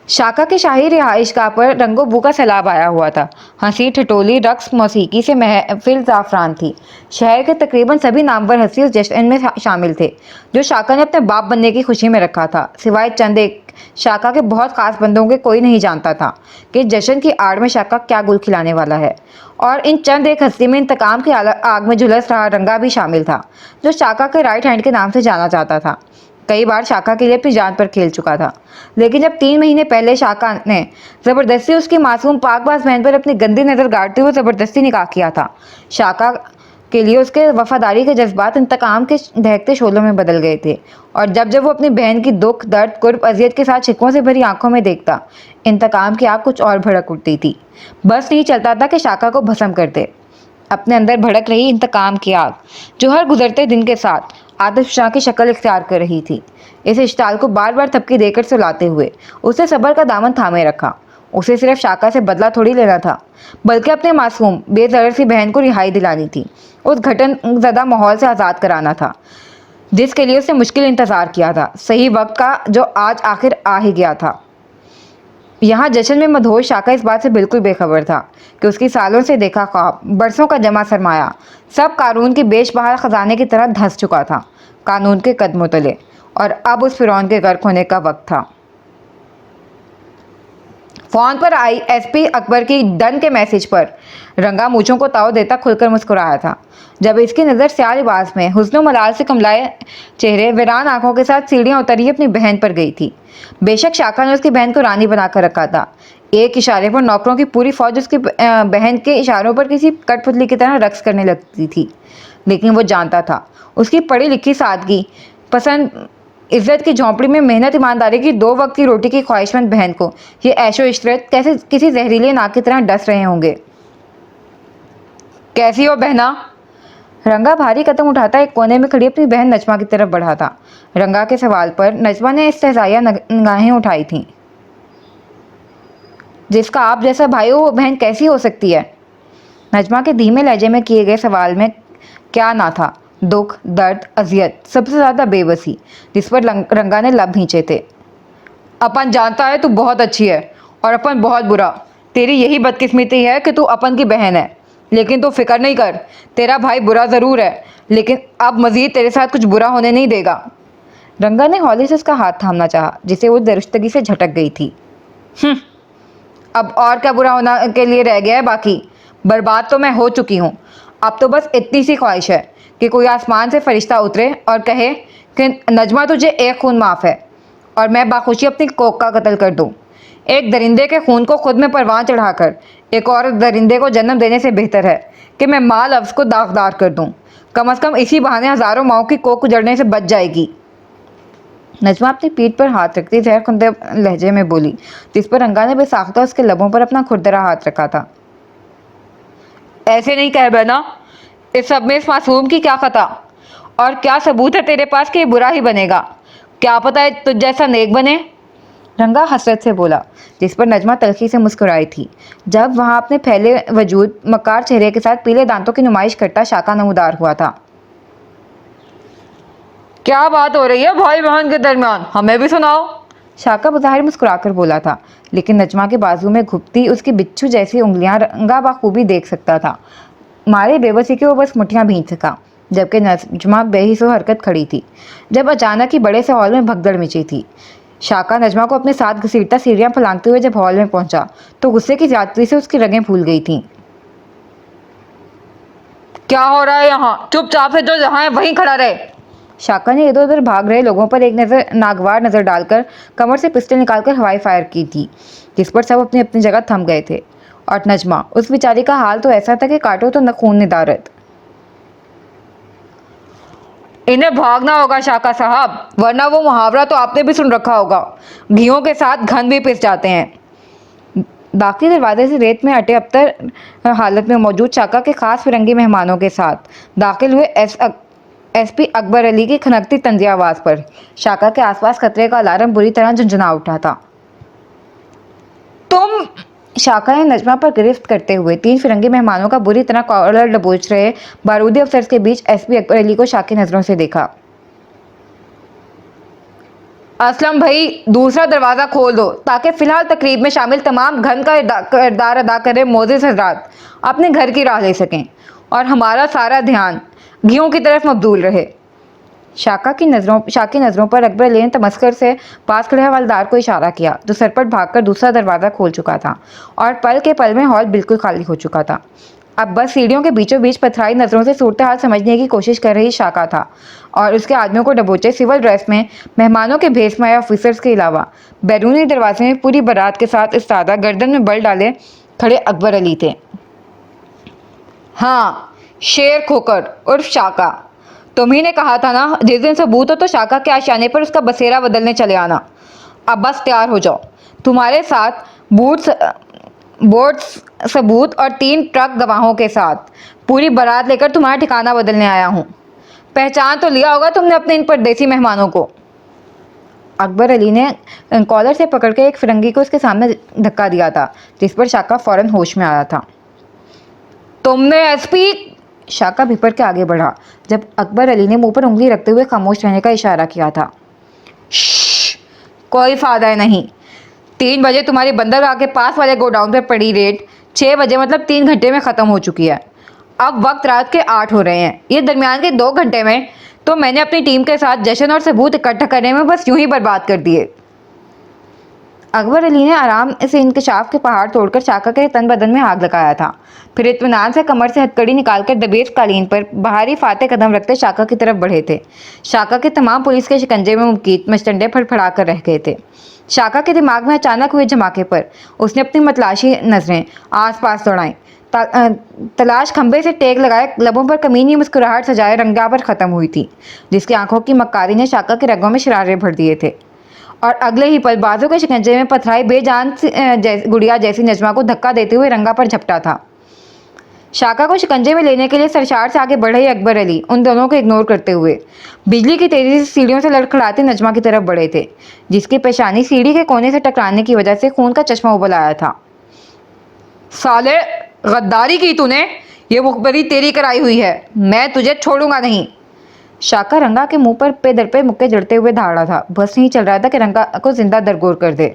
शाका के शाही रिहाइशगाह पर रंगो बू का सैलाब आया हुआ था। हंसी ठिठोली रक्स मौसीकी से महफिल ज़ाफ़रान थी। शहर के तकरीबन सभी नामवर हंसी उस जश्न में शामिल थे जो शाका ने अपने बाप बनने की खुशी में रखा था। सिवाय चंद एक शाका के बहुत ख़ास बंदों के कोई नहीं जानता था कि जश्न की आड़ में शाका क्या गुल खिलाने वाला है। और इन चंद एक हस्ती में इंतकाम की आग में झुलस रहा रंगा भी शामिल था, जो शाका के राइट हैंड के नाम से जाना जाता था। कई बार शाका के लिए अपनी जान पर खेल चुका था, लेकिन जब 3 महीने पहले शाका ने ज़बरदस्ती उसकी मासूम पाकबाज बहन पर अपनी गंदी नज़र गाड़ते हुए ज़बरदस्ती निकाह किया था, शाका के लिए उसके वफादारी के जज्बात इंतकाम के दहकते शोलों में बदल गए थे। और जब जब वो अपनी बहन की दुख दर्द कुर्ब अजियत के साथ शिकवों से भरी आंखों में देखता, इंतकाम की आग कुछ और भड़क उठती थी। बस नहीं चलता था कि शाका को भस्म कर दे। अपने अंदर भड़क रही इंतकाम की आग, जो हर गुजरते दिन के साथ आतिश शाह की शक्ल इख्तियार कर रही थी, इस इश्ताल को बार बार थपकी देकर सुलाते हुए उसे सब्र का दामन थामे रखा। उसे सिर्फ शाका से बदला थोड़ी लेना था, बल्कि अपने मासूम बेज़र सी बहन को रिहाई दिलानी थी, उस घटन ज़दा माहौल से आज़ाद कराना था जिसके लिए उसने मुश्किल इंतज़ार किया था, सही वक्त का जो आज आखिर आ ही गया था। यहाँ जश्न में मदहोश शाका इस बात से बिल्कुल बेखबर था कि उसकी सालों से देखा ख्वाब, बरसों का जमा सरमाया, सब कानून के बेशबहा खजाने की तरह धंस चुका था कानून के कदमों तले, और अब उस फिरौन के गर्क होने का वक्त था। फ़ोन पर आई एसपी अकबर की डन के मैसेज पर रंगा मूंछों को ताव देता खुलकर मुस्कुराया था, जब इसकी नज़र स्याह लिबास में हुस्न मलाल से कमलाए चेहरे वीरान आंखों के साथ सीढ़ियाँ उतरी अपनी बहन पर गई थी। बेशक शाका ने उसकी बहन को रानी बनाकर रखा था, एक इशारे पर नौकरों की पूरी फौज उसकी बहन के इशारों पर किसी कठपुतली की तरह रक्स करने लगती थी, लेकिन वो जानता था उसकी पढ़ी लिखी सादगी पसंद इज्जत की झोंपड़ी में मेहनत ईमानदारी की 2 वक्त की रोटी की ख्वाहिशमंद बहन को ये ऐशो इशरत कैसे किसी जहरीले नाग की तरह डस रहे होंगे। कैसी हो बहना? रंगा भारी कदम उठाता एक कोने में खड़ी अपनी बहन नजमा की तरफ बढ़ा था। रंगा के सवाल पर नजमा ने इस्तेज़ाया निगाहें उठाई थीं। जिसका आप जैसा भाई हो वो बहन कैसी हो सकती है? नजमा के धीमे लहजे में किए गए सवाल में क्या ना था, दुख, दर्द, अजियत, सबसे ज़्यादा बेबसी, जिस पर रंगा ने लब खींचे थे। अपन जानता है तू बहुत अच्छी है और अपन बहुत बुरा। तेरी यही बदकिस्मती है कि तू अपन की बहन है, लेकिन तू फिक्र नहीं कर, तेरा भाई बुरा ज़रूर है, लेकिन अब मज़ीद तेरे साथ कुछ बुरा होने नहीं देगा। रंगा ने हौले से उसका हाथ थामना चाहा, जिसे वो दरुस्तगी से झटक गई थी। अब और क्या बुरा होना के लिए रह गया है बाकी? बर्बाद तो मैं हो चुकी हूँ। अब तो बस इतनी सी ख्वाहिश है कि कोई आसमान से फरिश्ता उतरे और कहे कि नजमा तुझे एक खून माफ़ है, और मैं बाखुशी अपनी कोक का कत्ल कर दूँ। एक दरिंदे के खून को खुद में परवान चढ़ाकर एक और दरिंदे को जन्म देने से बेहतर है कि मैं माँ लफ्ज़ को दागदार कर दूँ। कम से कम इसी बहाने हज़ारों माओं की कोक उजड़ने से बच जाएगी। नजमा अपनी पीठ पर हाथ रखती जहर खुंदे लहजे में बोली, जिस पर रंगा ने बेसाख्ता उसके लबों पर अपना खुरदरा हाथ रखा था। ऐसे नहीं कह बहना, इस सब में इस मासूम की क्या खता, और क्या सबूत है तेरे पास कि ये बुरा ही बनेगा? क्या पता है तुझ जैसा नेक बने? रंगा हसरत से बोला, जिस पर नजमा तल्खी से मुस्कुराई थी, जब वहाँ अपने फैले वजूद मकार चेहरे के साथ पीले दांतों की नुमाइश करता शाका नमूदार हुआ था। क्या बात हो रही है भाई बहन के दरमियान, हमें भी सुनाओ। शाका बज़ाहिर मुस्कुराकर बोला था, लेकिन नजमा के बाजू में घुपती उसकी बिच्छू जैसी उंगलियां रंगा बाखूबी देख सकता था। मारे बेबसी के वो बस मुठ्ठियां भींच सका, जबकि नजमा बेहिसो हरकत खड़ी थी। जब अचानक ही बड़े से हॉल में भगदड़ मची थी। शाका नजमा को अपने साथ घसीटता सीढ़ियां फलांगते हुए जब हॉल में पहुंचा तो गुस्से की ज्यादती से उसकी रगें फूल गई थीं। क्या हो रहा है यहाँ? चुपचाप से जो जहाँ है वहीं खड़ा रहे। शाका ने इधर उधर भाग रहे लोगों पर एक नागवार नजर डालकर कमर से पिस्टल निकालकर हवाई फायर की थी, जिस पर सब अपनी अपनी जगह थम गए थे। और नजमा, उस बेचारी का हाल तो ऐसा था कि काटो तो न खून निदारत। इन्हें भागना होगा शाका साहब, वरना वो मुहावरा तो आपने भी सुन रखा होगा, घियों के साथ घन भी पिस जाते हैं। बाकी दरवाजे से रेत में अटे अबतर हालत में मौजूद शाका के खास फिरंगी मेहमानों के साथ दाखिल हुए एसपी अकबर अली की खनकती तंजिया आवाज पर शाका के आसपास खतरे का अलार्म बुरी तरह झुंझुना उठा था। तुम, शाका ने नजमा पर गिरफ्त करते हुए 3 फिरंगी मेहमानों का बुरी तरह कॉलर दबोच रहे बारूदी अफसर के बीच एसपी अकबर अली को शाकी नजरों से देखा। असलम भाई, दूसरा दरवाज़ा खोल दो ताकि फ़िलहाल तकरीब में शामिल तमाम घन का किरदार अदा करे मोअज़्ज़िज़ हज़रात अपने घर की राह ले सकें और हमारा सारा ध्यान घियों की तरफ मबदूल रहे। शाकी नज़रों पर अकबर अली ने तमस्कर से पास खड़े हवलदार को इशारा किया, जो सरपट भागकर दूसरा दरवाज़ा खोल चुका था और पल के पल में हॉल बिल्कुल खाली हो चुका था। अब बस सीढ़ियों के बीचों बीच पथराई नज़रों से सूरत हाल समझने की कोशिश कर रही शाका था और उसके आदमियों को दबोचे सिविल ड्रेस में मेहमानों के भेस में आए ऑफिसर्स के अलावा बैरूनी दरवाजे में पूरी बारात के साथ इस्तादा गर्दन में बल डाले खड़े अकबर अली थे। हाँ, शेर खोकर उर्फ शाका, तुम्ही ने कहा था ना जिस दिन सबूत हो तो शाका के आशियाने पर उसका बसेरा बदलने चले आना। अब बस तैयार हो जाओ, तुम्हारे साथ बोर्ड सबूत और 3 ट्रक गवाहों के साथ पूरी बारात लेकर तुम्हारा ठिकाना बदलने आया हूँ। पहचान तो लिया होगा तुमने अपने इन परदेसी मेहमानों को। अकबर अली ने कॉलर से पकड़ के एक फिरंगी को उसके सामने धक्का दिया था, जिस पर शाका फौरन होश में आया था। तुमने एसपी, शाका भिपर के आगे बढ़ा जब अकबर अली ने मुंह पर उंगली रखते हुए खामोश रहने का इशारा किया था। कोई फायदा नहीं, 3 बजे तुम्हारी बंदरगाह के पास वाले गोडाउन पर पड़ी रेड 6 बजे मतलब 3 घंटे में ख़त्म हो चुकी है। अब वक्त रात के 8 हो रहे हैं। ये दरमियान के 2 घंटे में तो मैंने अपनी टीम के साथ जश्न और सबूत इकट्ठा करने में बस यूं ही बर्बाद कर दिए। अकबर अली ने आराम से इंकशाफ के पहाड़ तोड़कर शाका के तन बदन में आग लगाया था, फिर इत्मीनान से कमर से हथकड़ी निकालकर दबेश कालीन पर बाहरी फाते कदम रखते शाका की तरफ बढ़े थे। शाका के तमाम पुलिस के शिकंजे में मुकीत मचटंडे फड़फड़ा कर रह गए थे। शाका के दिमाग में अचानक हुए धमाके पर उसने अपनी मतलाशी नजरें आसपास दौड़ाईं। तलाश खंबे से टेक लगाए लबों पर कमीनी मुस्कुराहट सजाए रंगा पर ख़त्म हुई थी, जिसकी आंखों की मक्कारी ने शाका के रगों में शरारे भर दिए थे और अगले ही पल बाजू के शिकंजे में पथराई बेजान गुड़िया जैसी नजमा को धक्का देते हुए रंगा पर झपटा था। शाका को शिकंजे में लेने के लिए सरशार से आगे बढ़े अकबर अली उन दोनों को इग्नोर करते हुए बिजली की तेजी से सीढ़ियों से लड़खड़ाते नजमा की तरफ बढ़े थे, जिसकी पेशानी सीढ़ी के कोने से टकराने की वजह से खून का चश्मा उबल आया था। साले, गद्दारी की तूने, ये मुखबरी तेरी कराई हुई है, मैं तुझे छोड़ूंगा नहीं। शाका रंगा के मुंह पर पे दर पे मुक्के जड़ते हुए धाड़ा था। बस नहीं चल रहा था कि रंगा को जिंदा दरगोर कर दे।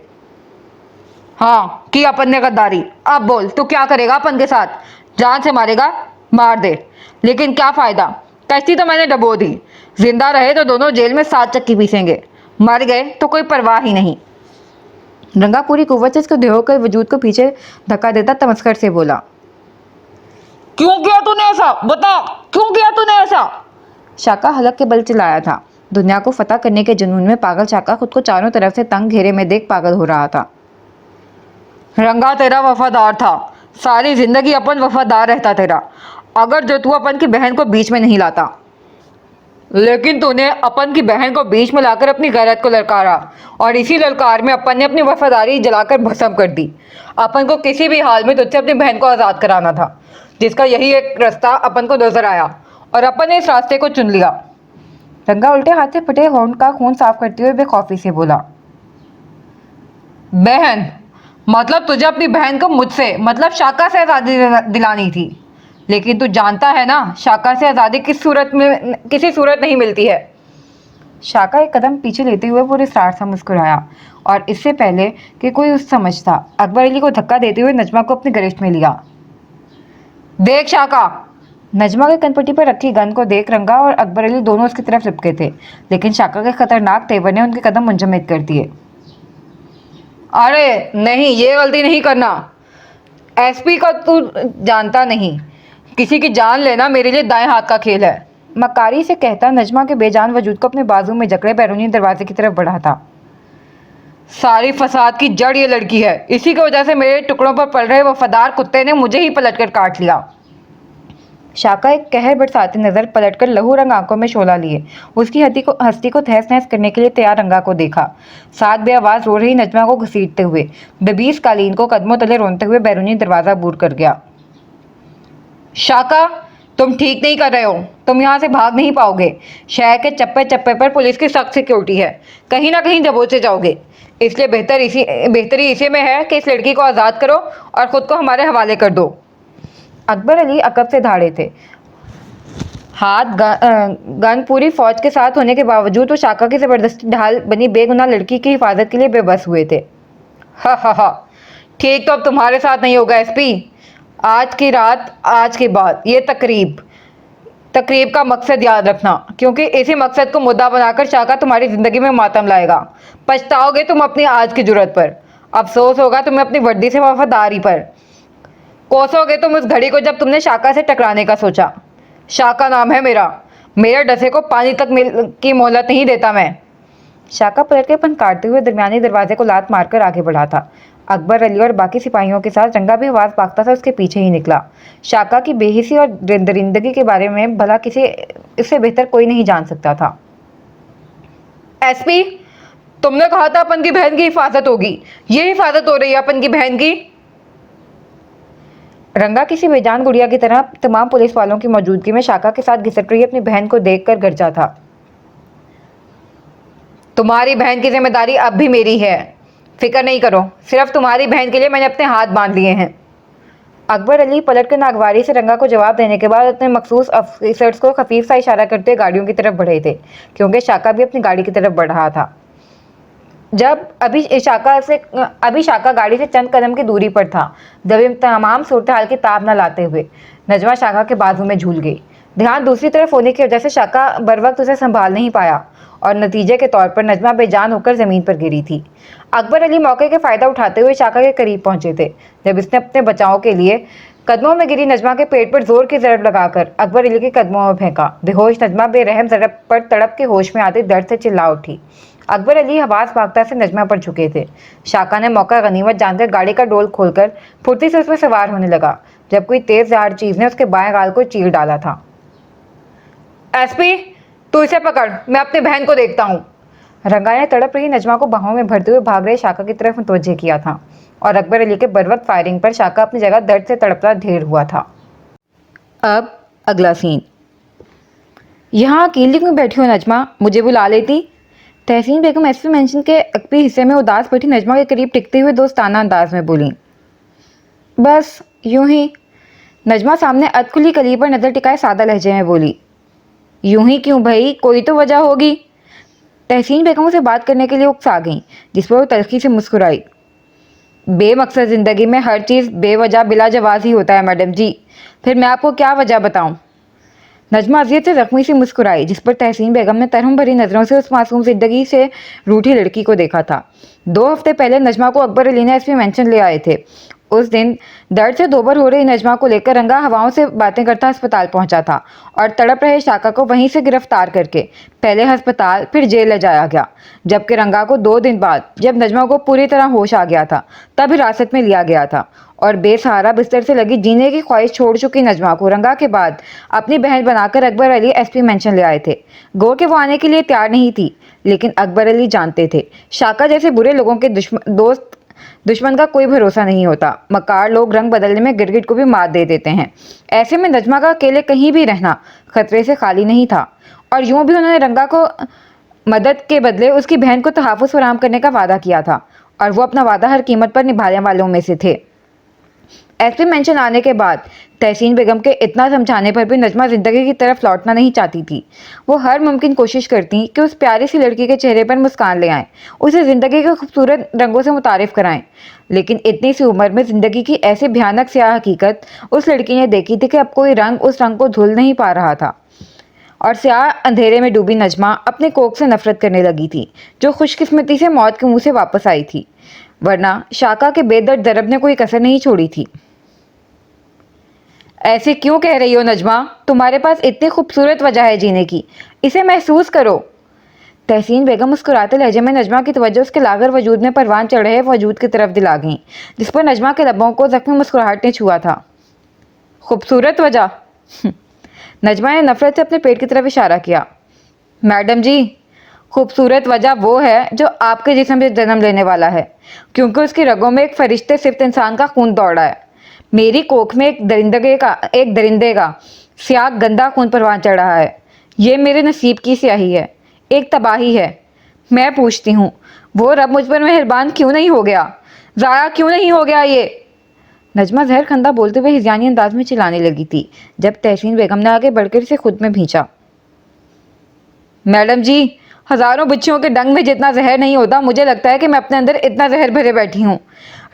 हाँ, की अपन ने गद्दारी, अब बोल तू क्या करेगा अपन के साथ? जान से मारेगा? मार दे, लेकिन क्या फायदा, कश्ती तो मैंने डबो दी। जिंदा रहे तो दोनों जेल में 7 चक्की पीसेंगे, मर गए तो कोई परवाह ही नहीं। रंगा पूरी कुव्वत से इसको देहोकर वजूद को पीछे धक्का देता तमस्कर से बोला, क्यों किया तूने ऐसा? बता, क्यों किया तूने ऐसा? शाका हलक के बल चिल्लाया था। दुनिया को फतह करने के जुनून में पागल शाका खुद को चारों तरफ से तंग घेरे में देख पागल हो रहा था। रंगा तेरा वफादार था, सारी जिंदगी अपन वफादार रहता तेरा, अगर जो तू अपन की बहन को बीच में नहीं लाता। लेकिन तूने अपन की बहन को बीच में लाकर अपनी गैरत को ललकारा और इसी ललकार में अपन ने अपनी वफादारी जलाकर भस्म कर दी। अपन को किसी भी हाल में तुझसे अपनी बहन को आज़ाद कराना था, जिसका यही एक रास्ता अपन को नजर आया और अपन ने इस रास्ते को चुन लिया। रंगा उल्टे हाथ से फटे होंठ का खून साफ करते हुए बेखौफी से बोला, बहन मतलब तुझे अपनी बहन को मुझसे मतलब शाका से आज़ादी दिलानी थी, लेकिन तू जानता है ना शाका से आज़ादी किसी सूरत नहीं मिलती है। शाका एक कदम पीछे लेते हुए पूरे सार सा मुस्कुराया और इससे पहले कि कोई उस समझता अकबर अली को धक्का देते हुए नजमा को अपनी गिरफ्त में लिया। देख शाका, नजमा के कनपट्टी पर रखी गन को देख रंगा और अकबर अली दोनों उसकी तरफ लिपके थे, लेकिन शाका के खतरनाक तेवर ने उनके कदम मुंजमद कर दिए। अरे नहीं, ये गलती नहीं करना, एसपी को तू जानता नहीं, किसी की जान लेना मेरे लिए दाएं हाथ का खेल है। मकारी से कहता नजमा के बेजान वजूद को अपने बाजू में जकड़े बैरूनी दरवाजे की तरफ बढ़ा था। सारी फसाद की जड़ ये लड़की है, इसी की वजह से मेरे टुकड़ों पर पल रहे वफादार कुत्ते ने मुझे ही पलटकर काट लिया। शाका एक कहर बरसाती नजर पलटकर लहू रंग आंखों में शोला लिए उसकी हस्ती को तहस नहस करने के लिए तैयार रंगा को देखा। साथ बेआवाज रो रही नजमा को घसीटते हुए दबीस कालीन को कदमों तले रोनते हुए बैरूनी दरवाजा बूर कर गया। शाका, तुम ठीक नहीं कर रहे हो, तुम यहाँ से भाग नहीं पाओगे। शहर के चप्पे चप्पे पर पुलिस की सख्त सिक्योरिटी है, कहीं ना कहीं दबोचे जाओगे। इसलिए बेहतरी इसी में है कि इस लड़की को आज़ाद करो और ख़ुद को हमारे हवाले कर दो। अकबर अली अकब से धाड़े थे, हाथ गन पूरी फौज के साथ होने के बावजूद वो शाका की ज़बरदस्ती ढाल बनी बेगुनाह लड़की की हिफाजत के लिए बेबस हुए थे। हा, ठीक तो अब तुम्हारे साथ नहीं होगा एसपी। आज की रात, आज के बाद ये तकरीब का मकसद याद रखना, क्योंकि इसी मकसद को मुद्दा बनाकर शाका तुम्हारी ज़िंदगी में मातम लाएगा। पछताओगे तुम अपनी आज की जुर्रत पर, अफसोस होगा तुम्हें अपनी वर्दी से वफादारी पर, कोसोगे तुम उस घड़ी को जब तुमने शाका से टकराने का सोचा। शाका नाम है मेरा, मेरे डसे को पानी तक की मोहलत नहीं देता मैं। शाका पलट के फनकारते हुए दरमियानी दरवाजे को लात मारकर आगे बढ़ा था। अकबर अली और बाकी सिपाहियों के साथ रंगा भी आवाज भागता था उसके पीछे ही निकला। शाका की बेहिसी और दरिंदगी के बारे में भला किसी इससे बेहतर कोई नहीं जान सकता था। एसपी, तुमने कहा था अपन की बहन की हिफाजत होगी, ये हिफाजत हो रही है अपन की बहन की। रंगा किसी बेजान गुड़िया की तरह तमाम पुलिस वालों की मौजूदगी में शाका के साथ घिसट रही अपनी बहन को देखकर गरजा था। तुम्हारी बहन की जिम्मेदारी अब भी मेरी है, फिक्र नहीं करो, सिर्फ तुम्हारी बहन के लिए मैंने अपने हाथ बांध लिए हैं। अकबर अली पलटकर नागवारी से रंगा को जवाब देने के बाद अपने मखसूस अफसर्स को खफीफ सा इशारा करते गाड़ियों की तरफ बढ़े थे, क्योंकि शाका भी अपनी गाड़ी की तरफ बढ़ रहा था। जब अभी शाका गाड़ी से चंद कदम की दूरी पर था, जब इन तमाम सूरत हाल की ताब न लाते हुए नजमा शाका के बाजू में झूल गई। ध्यान दूसरी तरफ होने की वजह से शाका बर वक्त उसे संभाल नहीं पाया और नतीजे के तौर पर नजमा बेजान होकर ज़मीन पर गिरी थी। अकबर अली मौके के फ़ायदा उठाते हुए शाका के करीब पहुंचे थे, जब इसने अपने बचाव के लिए कदमों में गिरी नजमा के पेट पर जोर की ज़रब लगाकर अकबर अली के कदमों में फेंका। बेहोश नजमा बेरहम ज़रब पर तड़प के होश में आते दर्द से चिल्ला उठी। अकबर अली हवास भागता से नजमा पर झुके थे। शाका ने मौका गनीमत जानकर गाड़ी का डोल खोलकर फुर्ती से उसमें सवार होने लगा, जब कोई तेज धार चीज़ ने उसके बाएं गाल को चीर डाला था। एसपी, तू इसे पकड़, मैं अपनी बहन को देखता हूँ। रंगा ने तड़प रही नजमा को बाहों में भरते हुए भाग रहे शाका की तरफ मुतवज्जे किया था और अकबर अली के बरवक्त फायरिंग पर शाका अपनी जगह दर्द से तड़पता ढेर हुआ था। अब अगला सीन। यहाँ अकेली क्यों बैठी हो नजमा, मुझे बुला लेती। तहसीन बेगम एसपी मेंशन के अकबी हिस्से में उदास बैठी नजमा के करीब टिकते हुए दोस्ताना अंदाज में बोली। बस यूं ही। नजमा सामने अधखुली कली पर नज़र टिकाए सादा लहजे में बोली। यूं ही क्यों भाई, कोई तो वजह होगी। तहसीन बेगम से बात करने के लिए उकसा गई, जिस पर वो तल्खी से मुस्कुराई। बेमकसद ज़िंदगी में हर चीज़ बेवजह बिला जवाज़ ही होता है मैडम जी, फिर मैं आपको क्या वजह बताऊं। नजमा अजियत से जख्मी सी मुस्कुराई, जिस पर तहसीन बेगम ने तरहम भरी नज़रों से उस मासूम ज़िंदगी से रूठी लड़की को देखा था। 2 हफ्ते पहले नजमा को अकबर अली ने एसपी मेंशन ले आए थे। उस दिन दर्द से दोबर हो रही नजमा को लेकर रंगा हवाओं से बातें करता अस्पताल पहुंचा था और तड़प रहे शाका को वहीं से गिरफ्तार करके पहले अस्पताल फिर जेल ले जाया गया, जबकि रंगा को 2 दिन बाद जब नजमा को पूरी तरह होश आ गया था तब हिरासत में लिया गया था और बेसहारा बिस्तर से लगी जीने की ख्वाहिश छोड़ चुकी नजमा को रंगा के बाद अपनी बहन बनाकर अकबर अली एसपी मेंशन ले आए थे। गो के वो आने के लिए तैयार नहीं थी, लेकिन अकबर अली जानते थे शाका जैसे बुरे लोगों के दुश्मन का कोई भरोसा नहीं होता। मकार लोग रंग बदलने में गिरगिट को भी मात दे देते हैं। ऐसे में नजमा का अकेले कहीं भी रहना खतरे से खाली नहीं था और यूं भी उन्होंने रंगा को मदद के बदले उसकी बहन को तहफ़्फ़ुज़ फराहम करने का वादा किया था और वो अपना वादा हर कीमत पर निभाने वालों में से थे। एसपी मेंशन आने के बाद तहसीन बेगम के इतना समझाने पर भी नजमा ज़िंदगी की तरफ लौटना नहीं चाहती थी। वो हर मुमकिन कोशिश करती कि उस प्यारी सी लड़की के चेहरे पर मुस्कान ले आएं, उसे ज़िंदगी के खूबसूरत रंगों से मुतारिफ कराएं, लेकिन इतनी सी उम्र में ज़िंदगी की ऐसी भयानक स्याह हकीकत उस लड़की ने देखी थी कि अब कोई रंग उस रंग को धुल नहीं पा रहा था और स्याह अंधेरे में डूबी नजमा अपने कोख से नफरत करने लगी थी, जो खुशकिस्मती से मौत के मुँह से वापस आई थी, वरना शाका के बेदर्द दरब ने कोई कसर नहीं छोड़ी थी। ऐसे क्यों कह रही हो नजमा? तुम्हारे पास इतनी खूबसूरत वजह है जीने की, इसे महसूस करो। तहसीन बेगम मुस्कुराते लहजे में नजमा की तवज्जो उसके लागर वजूद में परवान चढ़ रहे वजूद की तरफ दिला गईं, जिस पर नजमा के लबों को जख्मी मुस्कुराहट ने छुआ था। खूबसूरत वजह? नजमा ने नफरत से अपने पेट की तरफ इशारा किया। मैडम जी, खूबसूरत वजह वो है जो आपके जिस्म से जन्म लेने वाला है, क्योंकि उसकी रगों में एक फरिश्ते सिर्फ इंसान का खून दौड़ा है। मेरी कोख में एक दरिंदे का स्याह गंदा खून परवान चढ़ रहा है। ये मेरे नसीब की स्याही है, एक तबाही है। मैं पूछती हूँ, वो रब मुझ पर मेहरबान क्यों नहीं हो गया? ज़ाया क्यों नहीं हो गया ये? नजमा जहर खंदा बोलते हुए हिजानी अंदाज में चिल्लाने लगी थी, जब तहसीन बेगम ने आगे बढ़कर इसे खुद में भींचा। मैडम जी, हजारों बच्चियों के डंग में जितना जहर नहीं होता, मुझे लगता है कि मैं अपने अंदर इतना जहर भरे बैठी हूँ।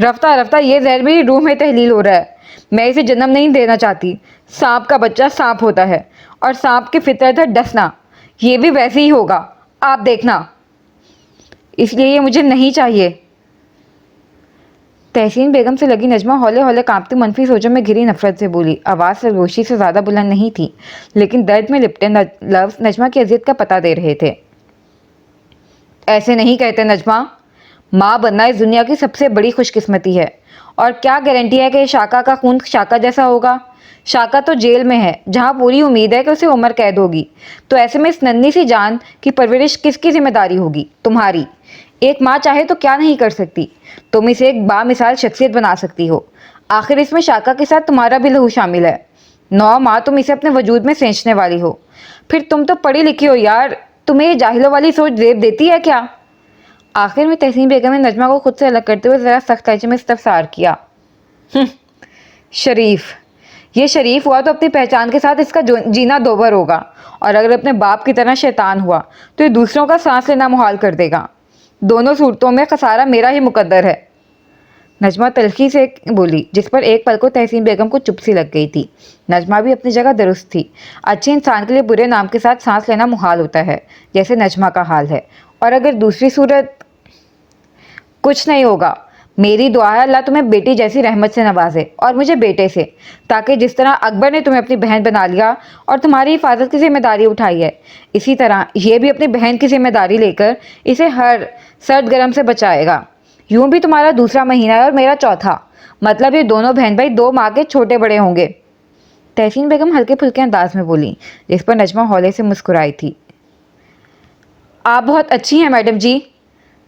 रफ्ता रफ्ता ये जहर मेरी रूह में तहलील हो रहा है। मैं इसे जन्म नहीं देना चाहती। सांप का बच्चा सांप होता है, और सांप की फितरत है डसना। ये भी वैसे ही होगा, आप देखना। इसलिए ये मुझे नहीं चाहिए। तहसीन बेगम से लगी नजमा हौले हौले कांपती मनफी सोचों में घिरी नफरत से बोली। आवाज़ सरगोशी से ज़्यादा बुलंद नहीं थी, लेकिन दर्द में लिपटे लफ्ज़ नजमा की अजियत का पता दे रहे थे। ऐसे नहीं कहते नजमा। माँ बनना इस दुनिया की सबसे बड़ी खुशकिस्मती है, और क्या गारंटी है कि शाका का खून शाका जैसा होगा? शाका तो जेल में है, जहाँ पूरी उम्मीद है कि उसे उम्र कैद होगी। तो ऐसे में इस नन्ही सी जान की परवरिश किसकी जिम्मेदारी होगी? तुम्हारी। एक माँ चाहे तो क्या नहीं कर सकती। तुम इसे एक बामिसाल शख्सियत बना सकती हो। आखिर इसमें शाका के साथ तुम्हारा भी लहू शामिल है। नौ माँ तुम इसे अपने वजूद में सेंचने वाली हो। फिर तुम तो पढ़ी लिखी हो यार, तुम्हें ये जाहिलों वाली सोच जेब देती है क्या? आखिर में तहसीन बेगम ने नजमा को खुद से अलग करते हुए ज़रा सख्त लहजे में इस्तफसार किया। शरीफ, ये शरीफ हुआ तो अपनी पहचान के साथ इसका जीना दोबर होगा, और अगर अपने बाप की तरह शैतान हुआ तो ये दूसरों का सांस लेना मुहाल कर देगा। दोनों सूरतों में खसारा मेरा ही मुकद्दर है। नजमा तल्खी से बोली, जिस पर एक पल को तहसीन बेगम को चुप सी लग गई थी। नजमा भी अपनी जगह दुरुस्त थी। अच्छे इंसान के लिए बुरे नाम के साथ सांस लेना मुहाल होता है, जैसे नजमा का हाल है। और अगर दूसरी सूरत, कुछ नहीं होगा। मेरी दुआ है अल्लाह तुम्हें बेटी जैसी रहमत से नवाजे, और मुझे बेटे से, ताकि जिस तरह अकबर ने तुम्हें अपनी बहन बना लिया और तुम्हारी हिफाजत की जिम्मेदारी उठाई है, इसी तरह ये भी अपनी बहन की जिम्मेदारी लेकर इसे हर सर्द गर्म से बचाएगा। यूं भी तुम्हारा दूसरा महीना है और मेरा चौथा, मतलब ये दोनों बहन भाई दो माँ के छोटे बड़े होंगे। तहसीन बेगम हल्के फुल्के अंदाज में बोली, जिस पर नजमा हौले से मुस्कुराई थी। आप बहुत अच्छी हैं मैडम जी।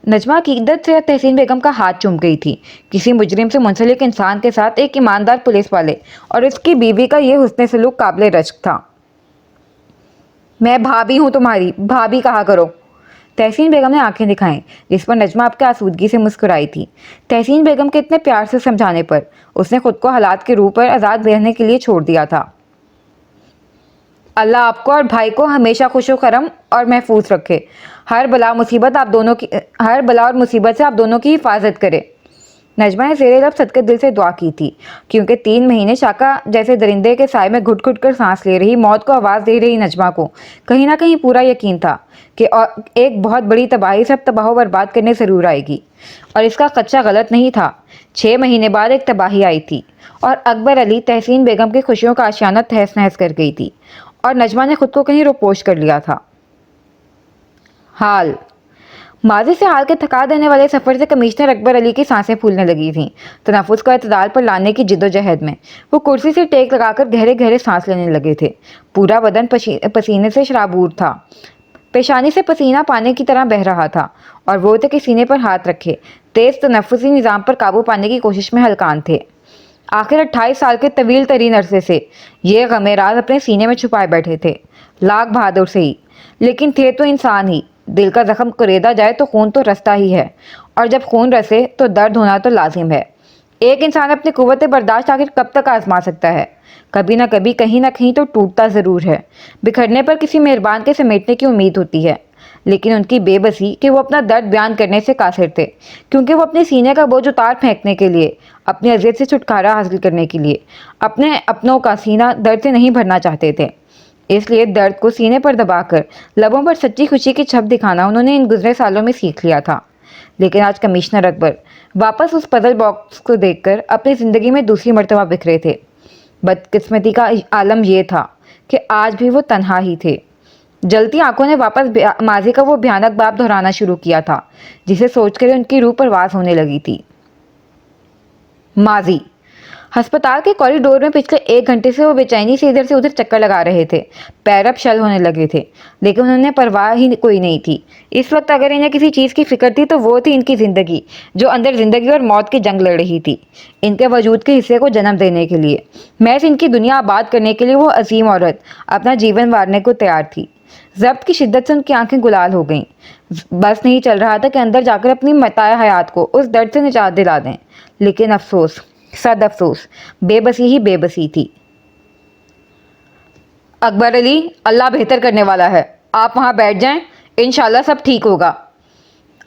नजमा हकीकत से तहसीन बेगम का हाथ चूम गई थी। किसी मुजरिम से मुंसलिक इंसान के साथ एक ईमानदार पुलिस वाले और इसकी बीवी का ये हुस्न सलूक काबिल रश्क था। मैं भाभी हूँ तुम्हारी, भाभी कहा करो। तहसीन बेगम ने आंखें दिखाईं, जिस पर नजमा आपके आसूदगी से मुस्कुराई थी। तहसीन बेगम के इतने प्यार से समझाने पर उसने खुद को हालात के रूह पर आज़ाद रहने के लिए छोड़ दिया था। अल्लाह आपको और भाई को हमेशा खुशो करम और महफूज रखे। हर बला और मुसीबत से आप दोनों की हिफाजत करे। नजमा ने ज़ेरे लब सदके दिल से दुआ की थी, क्योंकि 3 महीने शाका जैसे दरिंदे के साए में घुट घुट कर सांस ले रही मौत को आवाज़ दे रही नजमा को कहीं ना कहीं पूरा यकीन था कि एक बहुत बड़ी तबाही सब तबाह बर्बाद करने ज़रूर आएगी। और इसका खदशा गलत नहीं था। 6 महीने बाद एक तबाही आई थी, और अकबर अली तहसीन बेगम की खुशियों का आशियाना तहस नहस कर गई थी, और नजमा ने खुद को कहीं रोपोश कर लिया था। हाल माजी से हाल के थका देने वाले सफ़र से कमिश्नर अकबर अली की सांसें फूलने लगी थीं। तनफ़ुस को एतदाल पर लाने की जिद्दोजहद में वो कुर्सी से टेक लगाकर गहरे गहरे सांस लेने लगे थे। पूरा बदन पसीने से शराबूर था। पेशानी से पसीना पानी की तरह बह रहा था, और वो थे कि सीने पर हाथ रखे तेज़ तनफ़ुसी निज़ाम पर काबू पाने की कोशिश में हलकान थे। आखिर 28 साल के तवील तरीन अरसे से ये गमे राज अपने सीने में छुपाए बैठे थे, लाख बहादुर से ही, लेकिन थे तो इंसान ही। दिल का जख्म कुरेदा जाए तो खून तो रसता ही है, और जब खून रसे तो दर्द होना तो लाजिम है। एक इंसान अपनी कुव्वत बर्दाश्त आखिर कब तक आजमा सकता है? कभी ना कभी कहीं ना कहीं तो टूटता ज़रूर है। बिखरने पर किसी मेहरबान के समेटने की उम्मीद होती है, लेकिन उनकी बेबसी कि वो अपना दर्द बयान करने से कासिर थे, क्योंकि वो अपने सीने का बोझ उतार फेंकने के लिए, अपनी अजियत से छुटकारा हासिल करने के लिए अपने अपनों का सीना दर्द से नहीं भरना चाहते थे। इसलिए दर्द को सीने पर दबाकर लबों पर सच्ची खुशी की छप दिखाना उन्होंने इन गुजरे सालों में सीख लिया था। लेकिन आज कमिश्नर अकबर वापस उस पजल बॉक्स को देखकर अपनी ज़िंदगी में दूसरी मर्तबा बिखरे थे। बदकिस्मती का आलम यह था कि आज भी वो तन्हा ही थे। जलती आंखों ने वापस माजी का वो भयानक बाप दोहराना शुरू किया था, जिसे सोचकर उनकी रूह परवास होने लगी थी। माजी। अस्पताल के कॉरिडोर में पिछले 1 घंटे से वो बेचैनी से इधर से उधर चक्कर लगा रहे थे। पैर अब शल होने लगे थे, लेकिन उन्हें परवाह ही कोई नहीं थी। इस वक्त अगर इन्हें किसी चीज़ की फिक्र थी तो वो थी इनकी ज़िंदगी, जो अंदर ज़िंदगी और मौत की जंग लड़ रही थी, इनके वजूद के हिस्से को जन्म देने के लिए। महज इनकी दुनिया आबाद करने के लिए वो अजीम औरत अपना जीवन वारने को तैयार थी। जब्त की शिद्दत से उनकी आंखें गुलाल हो गईं। बस नहीं चल रहा था कि अंदर जाकर अपनी मताए हयात को उस दर्द से निजात दिला दें, लेकिन अफसोस, सद अफसोस, बेबसी ही बेबसी थी। अकबर अली, अल्लाह बेहतर करने वाला है, आप वहाँ बैठ जाएं, इंशाल्लाह सब ठीक होगा।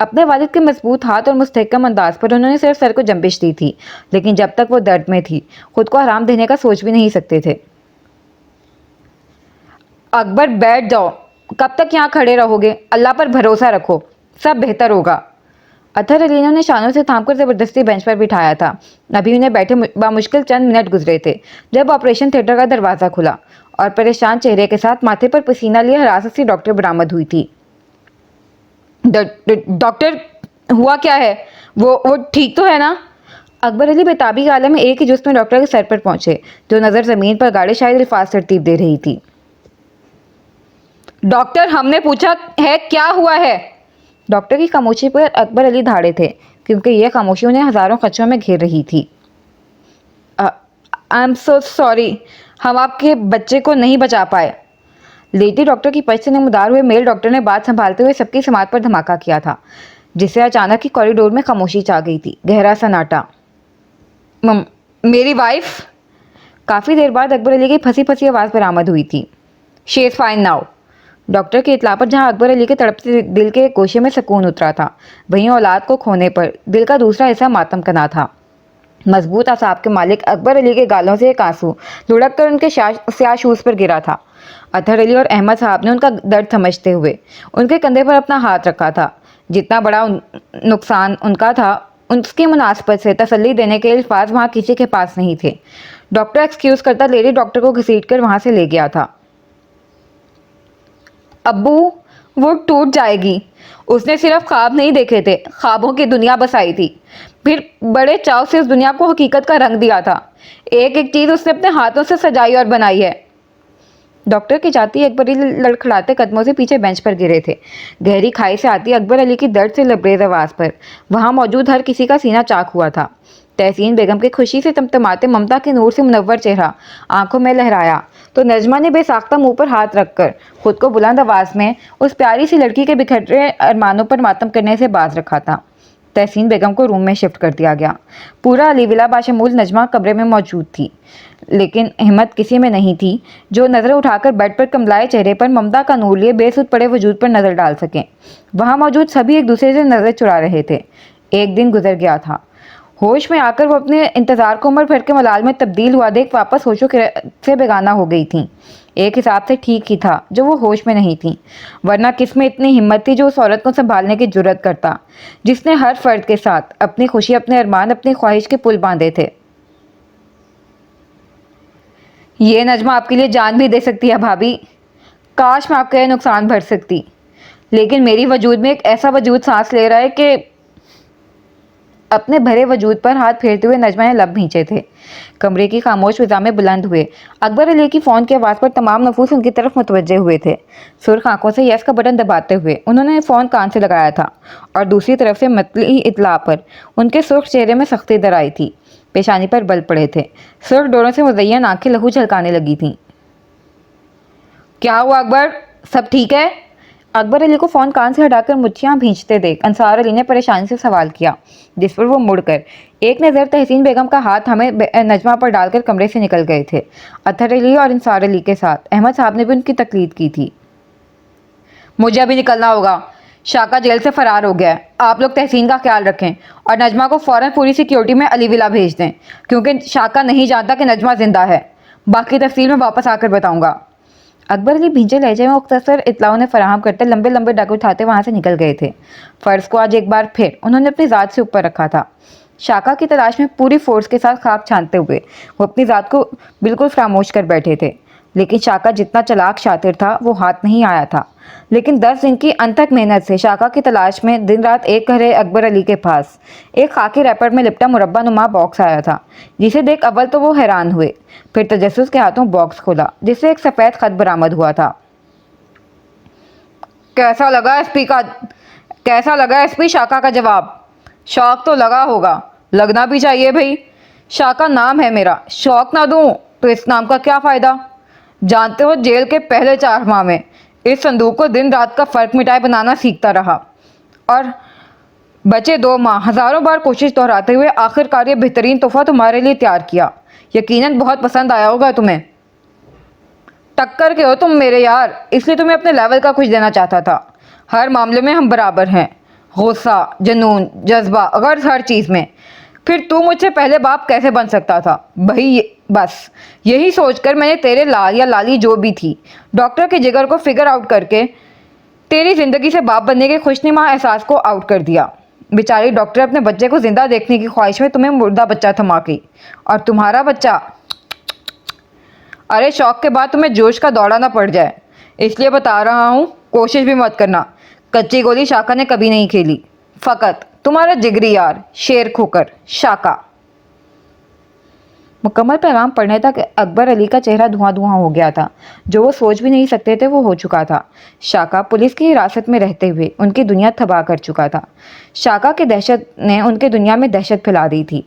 अपने वालिद के मजबूत हाथ और मुस्तहकम अंदाज पर उन्होंने सिर्फ सर को जंबिश दी थी, लेकिन जब तक वो दर्द में थी खुद को आराम देने का सोच भी नहीं सकते थे। अकबर बैठ जाओ, कब तक यहाँ खड़े रहोगे? अल्लाह पर भरोसा रखो, सब बेहतर होगा। अतहर अली ने उन्हें शानों से थामकर ज़बरदस्ती बेंच पर बिठाया था। अभी उन्हें बैठे बामुश्किल चंद मिनट गुजरे थे जब ऑपरेशन थिएटर का दरवाज़ा खुला और परेशान चेहरे के साथ माथे पर पसीना लिए हिरासत से डॉक्टर बरामद हुई थी। डॉक्टर, हुआ क्या है? वो ठीक तो है ना? अकबर अली बेताबी के आलम में एक ही जुस्त में डॉक्टर के सर पर पहुंचे, जो नज़र ज़मीन पर गाड़े शायद अल्फाज तरतीब दे रही थी। डॉक्टर, हमने पूछा है क्या हुआ है? डॉक्टर की खामोशी पर अकबर अली धाड़े थे, क्योंकि यह खामोशी उन्हें हज़ारों खदशों में घेर रही थी। आई एम सो सॉरी, हम आपके बच्चे को नहीं बचा पाए। लेडी डॉक्टर की पश्त से नमदार हुए मेल डॉक्टर ने बात संभालते हुए सबकी समात पर धमाका किया था, जिससे अचानक ही कॉरिडोर में खामोशी छा गई थी। गहरा सन्नाटा। मेरी वाइफ? काफ़ी देर बाद अकबर अली की फंसी फंसी आवाज़ बरामद हुई थी। She is fine now. Doctor की इतला पर जहां अकबर अली के तड़पते दिल के गोशे में सुकून उतरा था, वहीं औलाद को खोने पर दिल का दूसरा हिस्सा मातम कना था। मजबूत असाब के मालिक अकबर अली के गालों से एक आंसू लुढ़क कर उनके स्याह शूज पर गिरा था। अतहर अली और अहमद साहब ने उनका दर्द समझते हुए उनके कंधे पर अपना हाथ रखा था। जितना बड़ा नुकसान उनका था, उसकी मुनासबत से तसल्ली देने के अल्फाज वहाँ किसी के पास नहीं थे। डॉक्टर एक्सक्यूज़ करता लेडी डॉक्टर को घसीट कर वहाँ से ले गया था। अब्बू, वो टूट जाएगी। उसने सिर्फ ख्वाब नहीं देखे थे, ख्वाबों की दुनिया बसाई थी, फिर बड़े चाव से उस दुनिया को हकीकत का रंग दिया था। एक एक चीज़ उसने अपने हाथों से सजाई और बनाई है। डॉक्टर की जाती अकबर अली लड़खड़ाते कदमों से पीछे बेंच पर गिरे थे। गहरी खाई से आती अकबर अली की दर्द से लबरेज आवाज़ पर वहाँ मौजूद हर किसी का सीना चाक हुआ था। तहसीन बेगम के खुशी से तमतमाते ममता के नूर से मुनव्वर चेहरा आंखों में लहराया तो नजमा ने बेसाख्ता मुंह पर हाथ रखकर खुद को बुलंद आवाज़ में उस प्यारी सी लड़की के बिखरे अरमानों पर मातम करने से बाज रखा था। तहसीन बेगम को रूम में शिफ्ट कर दिया गया। पूरा अली विला बाशमूल नजमा कमरे में मौजूद थी, लेकिन हिम्मत किसी में नहीं थी जो नज़रें उठाकर बेड पर कमलाए चेहरे पर ममता का नूर लिए बेसुध पड़े वजूद पर नज़र डाल सकें। वहाँ मौजूद सभी एक दूसरे से नज़र चुरा रहे थे। एक दिन गुजर गया था। होश में आकर वो अपने इंतज़ार को उम्र भर के मलाल में तब्दील हुआ देख वापस होशों से बेगाना हो गई थी। एक हिसाब से ठीक ही था जो वो होश में नहीं थी, वरना किसमें इतनी हिम्मत थी जो उस औरत को संभालने की जुर्रत करता, जिसने हर फर्द के साथ अपनी खुशी, अपने अरमान, अपनी ख्वाहिश के पुल बांधे थे। ये नजमा आपके लिए जान भी दे सकती है भाभी। काश मैं आपका यह नुकसान भर सकती, लेकिन मेरी वजूद में एक ऐसा वजूद सांस ले रहा है कि अपने भरे वजूद पर हाथ फेरते हुए नजमा ने लब भींचे थे। कमरे की खामोश फिजा में बुलंद हुए अकबर अली की फ़ोन की आवाज़ पर तमाम नफूस उनकी तरफ मुतवज्जे हुए थे। सुर्ख आंखों से यस का बटन दबाते हुए उन्होंने फ़ोन कान से लगाया था और दूसरी तरफ से मतली इतला पर उनके सुर्ख चेहरे में सख्ती दर आई थी। पेशानी पर बल पड़े थे। सुर्ख डोरों से मुज़य्यन आंखें लहू झलकाने लगी थीं। क्या हुआ अकबर, सब ठीक है? अकबर अली को फ़ोन कान से हटाकर मुठ्ठियाँ भींचते देख अंसार अली ने परेशानी से सवाल किया, जिस पर वो मुड़कर एक नज़र तहसीन बेगम का हाथ हमें नजमा पर डालकर कमरे से निकल गए थे। अतहर अली और अंसार अली के साथ अहमद साहब ने भी उनकी तकलीद की थी। मुझे अभी निकलना होगा, शाका जेल से फ़रार हो गया है। आप लोग तहसीन का ख्याल रखें और नजमा को फ़ौरन पूरी सिक्योरिटी में अली विला भेज दें, क्योंकि शाका नहीं जानता कि नजमा जिंदा है। बाकी तफसील में वापस आकर बताऊँगा। अकबर अली भींचे लहजे में मुख्तसर इतलाओं ने फराहम करते लंबे लंबे डग उठाते वहाँ से निकल गए थे। फ़र्ज को आज एक बार फिर उन्होंने अपनी ज़ात से ऊपर रखा था। शाका की तलाश में पूरी फोर्स के साथ खाक छानते हुए वो अपनी ज़ात को बिल्कुल खामोश कर बैठे थे। लेकिन शाका जितना चालाक शातिर था वो हाथ नहीं आया था। लेकिन 10 दिन की अनथक मेहनत से शाका की तलाश में दिन रात एक करे अकबर अली के पास एक खाकी रैपर में लिपटा मुरब्बा नुमा बॉक्स आया था, जिसे देख अव्वल तो वो हैरान हुए, फिर तजस्सुस के हाथों बॉक्स खोला जिससे एक सफ़ेद खत बरामद हुआ था। कैसा लगा एसपी का कैसा लगा एसपी शाका का जवाब? शौक तो लगा होगा, लगना भी चाहिए भाई। शाका नाम है मेरा, शौक ना दूं तो इस नाम का क्या फ़ायदा? जानते हो जेल के पहले 4 माह में इस संदूक को दिन रात का फ़र्क मिटाए बनाना सीखता रहा और बचे 2 माह हज़ारों बार कोशिश दोहराते हुए आखिरकार ये बेहतरीन तोहफा तुम्हारे लिए तैयार किया। यकीनन बहुत पसंद आया होगा तुम्हें। टक्कर के हो तुम मेरे यार, इसलिए तुम्हें अपने लेवल का कुछ देना चाहता था। हर मामले में हम बराबर हैं, गुस्सा, जुनून, जज्बा, गर्ज, हर चीज़ में। फिर तू मुझसे पहले बाप कैसे बन सकता था भाई? बस यही सोचकर मैंने तेरे लाल या लाली जो भी थी डॉक्टर के जिगर को फिगर आउट करके तेरी ज़िंदगी से बाप बनने के खुशनुमा एहसास को आउट कर दिया। बेचारी डॉक्टर अपने बच्चे को जिंदा देखने की ख्वाहिश में तुम्हें मुर्दा बच्चा थमा गई, और तुम्हारा बच्चा, अरे शौक के बाद तुम्हें जोश का दौड़ा ना पड़ जाए, इसलिए बता रहा हूँ, कोशिश भी मत करना। कच्ची गोली शाका ने कभी नहीं खेली, फ़कत तुम्हारा जिगरी यार शेर खोकर शाका। मुकम्मल पैगाम पढ़ने तक अकबर अली का चेहरा धुआं धुआं हो गया था। जो वो सोच भी नहीं सकते थे वो हो चुका था। शाका पुलिस की हिरासत में रहते हुए उनकी दुनिया तबाह कर चुका था। शाका की दहशत ने उनके दुनिया में दहशत फैला दी थी।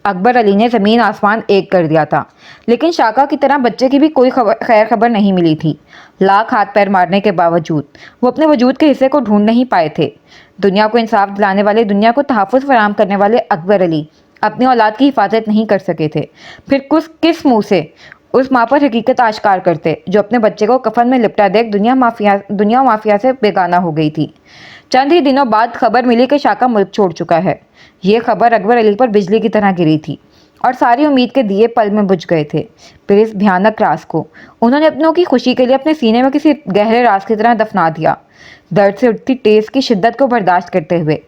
अकबर अली ने ज़मीन आसमान एक कर दिया था, लेकिन शाका की तरह बच्चे की भी कोई खैर खबर नहीं मिली थी। लाख हाथ पैर मारने के बावजूद वो अपने वजूद के हिस्से को ढूंढ नहीं पाए थे। दुनिया को इंसाफ दिलाने वाले, दुनिया को तहफ़्फ़ुज़ फराहम करने वाले अकबर अली अपनी औलाद की हिफाजत नहीं कर सके थे। फिर किस मुंह से उस माँ पर हकीकत आश्कार करते जो अपने बच्चे को कफन में लिपटा देख दुनिया माफिया से बेगाना हो गई थी। चंद ही दिनों बाद खबर मिली कि शाका मुल्क छोड़ चुका है। ये खबर अकबर अली पर बिजली की तरह गिरी थी और सारी उम्मीद के दिए पल में बुझ गए थे। फिर इस भयानक राज को उन्होंने अपनों की खुशी के लिए अपने सीने में किसी गहरे राज की तरह दफना दिया। दर्द से उठती टेस की शिद्दत को बर्दाश्त करते हुए